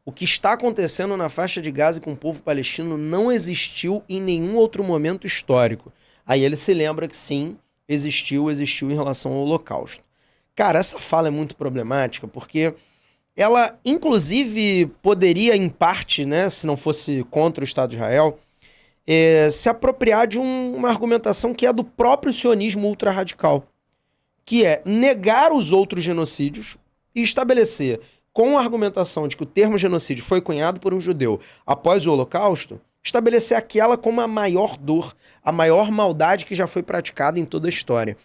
O que está acontecendo na faixa de Gaza com o povo palestino não existiu em nenhum outro momento histórico. Aí ele se lembra que sim... Existiu em relação ao Holocausto. Cara, essa fala é muito problemática porque ela, inclusive, poderia, em parte, né, se não fosse contra o Estado de Israel, se apropriar de uma argumentação que é do próprio sionismo ultra-radical, que é negar os outros genocídios e estabelecer, com a argumentação de que o termo genocídio foi cunhado por um judeu após o Holocausto, estabelecer aquela como a maior dor, a maior maldade que já foi praticada em toda a história.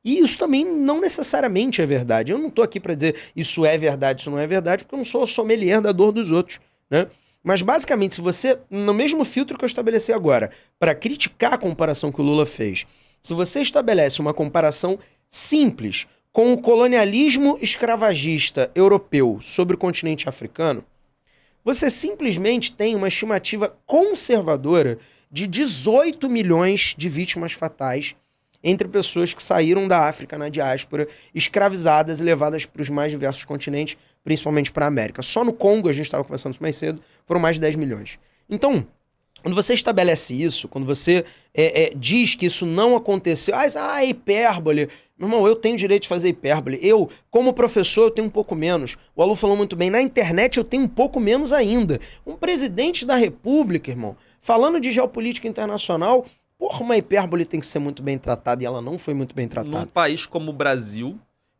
E isso também não necessariamente é verdade. Eu não estou aqui para dizer isso é verdade, isso não é verdade, porque eu não sou sommelier da dor dos outros, né? Mas basicamente, se você, no mesmo filtro que eu estabeleci agora, para criticar a comparação que o Lula fez, se você estabelece uma comparação simples com o colonialismo escravagista europeu sobre o continente africano, você simplesmente tem uma estimativa conservadora de 18 milhões de vítimas fatais entre pessoas que saíram da África na diáspora, escravizadas e levadas para os mais diversos continentes, principalmente para a América. Só no Congo, a gente estava conversando mais cedo, foram mais de 10 milhões. Então, quando você estabelece isso, quando você diz que isso não aconteceu, é hipérbole. Meu irmão, eu tenho direito de fazer hipérbole. Eu, como professor, eu tenho um pouco menos. O Alu falou muito bem, na internet eu tenho um pouco menos ainda. Um presidente da República, irmão, falando de geopolítica internacional, porra, uma hipérbole tem que ser muito bem tratada e ela não foi muito bem tratada. Num país como o Brasil,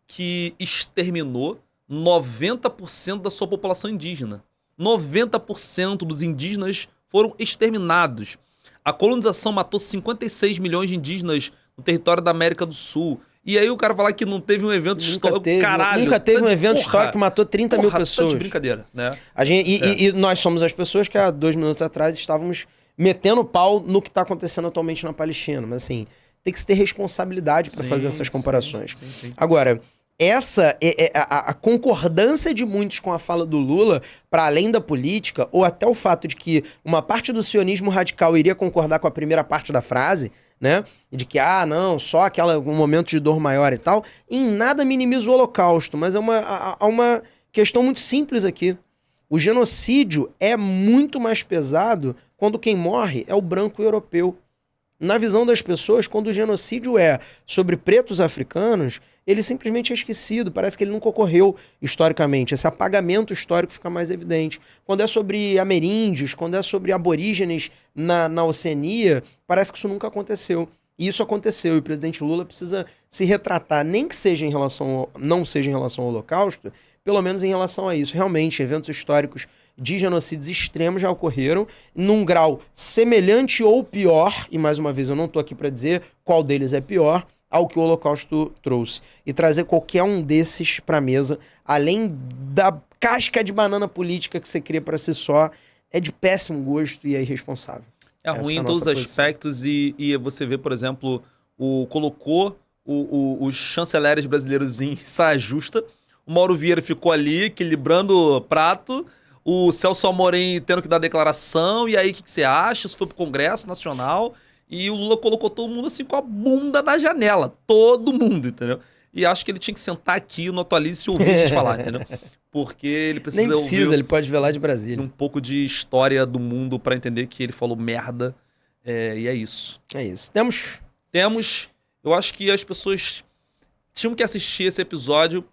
que exterminou 90% da sua população indígena. 90% dos indígenas foram exterminados. A colonização matou 56 milhões de indígenas no território da América do Sul. E aí o cara falar que não teve um evento histórico. Caralho. Nunca teve um evento histórico que matou 30 mil pessoas. Tá de brincadeira, né? E nós somos as pessoas que há 2 minutos atrás estávamos metendo pau no que está acontecendo atualmente na Palestina. Mas assim, tem que se ter responsabilidade para fazer essas comparações. Sim. Agora, essa a concordância de muitos com a fala do Lula, para além da política, ou até o fato de que uma parte do sionismo radical iria concordar com a primeira parte da frase, né? De que, não, só um momento de dor maior e tal, em nada minimiza o Holocausto, mas há uma questão muito simples aqui. O genocídio é muito mais pesado quando quem morre é o branco europeu. Na visão das pessoas, quando o genocídio é sobre pretos africanos, ele simplesmente é esquecido, parece que ele nunca ocorreu historicamente. Esse apagamento histórico fica mais evidente. Quando é sobre ameríndios, quando é sobre aborígenes na Oceania, parece que isso nunca aconteceu. E isso aconteceu, e o presidente Lula precisa se retratar, nem que seja não seja em relação ao Holocausto, pelo menos em relação a isso. Realmente, eventos históricos de genocídios extremos já ocorreram, num grau semelhante ou pior, e mais uma vez eu não estou aqui para dizer qual deles é pior, ao que o Holocausto trouxe. E trazer qualquer um desses para a mesa, além da casca de banana política que você cria para si só, é de péssimo gosto e é irresponsável. É ruim em todos os aspectos e você vê, por exemplo, colocou os chanceleres brasileiros em saia justa, o Mauro Vieira ficou ali equilibrando o prato, o Celso Amorim tendo que dar declaração, e aí o que você acha? Isso foi pro Congresso Nacional, e o Lula colocou todo mundo assim com a bunda na janela, todo mundo, entendeu? E acho que ele tinha que sentar aqui no Atualize e ouvir a gente falar, entendeu? Porque ele precisa Nem precisa, ouvir ele pode ver lá de Brasília. um pouco de história do mundo pra entender que ele falou merda, e é isso. É isso. Temos, eu acho que as pessoas tinham que assistir esse episódio,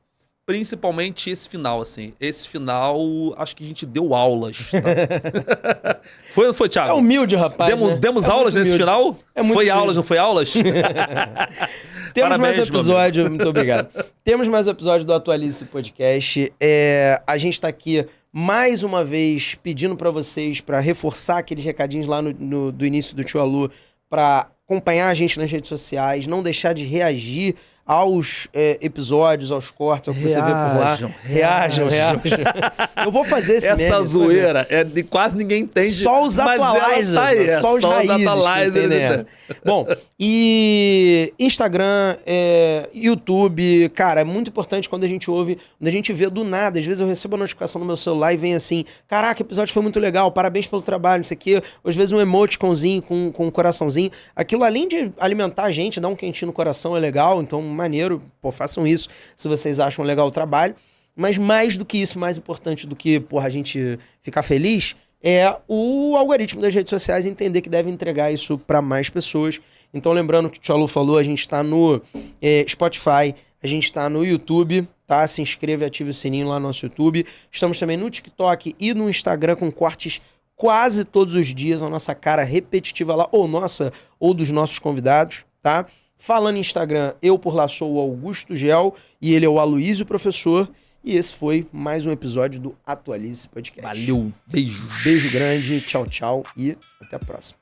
principalmente esse final, assim. Esse final, acho que a gente deu aulas, tá? Foi, Thiago? É humilde, rapaz, Demos aulas nesse final? Foi aulas, não foi aulas? Temos Parabéns, mais um episódio, muito obrigado. Temos mais um episódio do Atualize Podcast. A gente tá aqui mais uma vez pedindo para vocês, para reforçar aqueles recadinhos lá do início do Tio Alu, para acompanhar a gente nas redes sociais, não deixar de reagir aos episódios, aos cortes, ao que você vê por lá. Reajam. Eu vou fazer esse meme. Essa zoeira quase ninguém entende. Só os atualizers, tá aí, só os raízes. Bom, e Instagram, YouTube, cara, é muito importante quando a gente ouve, quando a gente vê do nada. Às vezes eu recebo a notificação no meu celular e vem assim, caraca, o episódio foi muito legal, parabéns pelo trabalho, não sei o quê. Às vezes um emoticonzinho com um coraçãozinho. Aquilo, além de alimentar a gente, dar um quentinho no coração, é legal, então maneiro, façam isso se vocês acham legal o trabalho. Mas mais do que isso, mais importante do que, a gente ficar feliz, é o algoritmo das redes sociais entender que deve entregar isso para mais pessoas. Então, lembrando que o Tio Alu falou, a gente está no Spotify, a gente está no YouTube, tá? Se inscreva e ative o sininho lá no nosso YouTube. Estamos também no TikTok e no Instagram com cortes quase todos os dias, a nossa cara repetitiva lá, ou dos nossos convidados, tá? Falando em Instagram, eu por lá sou o Augusto Gel e ele é o Aloysio Professor. E esse foi mais um episódio do Atualize Podcast. Valeu, beijo. Beijo grande, tchau, tchau e até a próxima.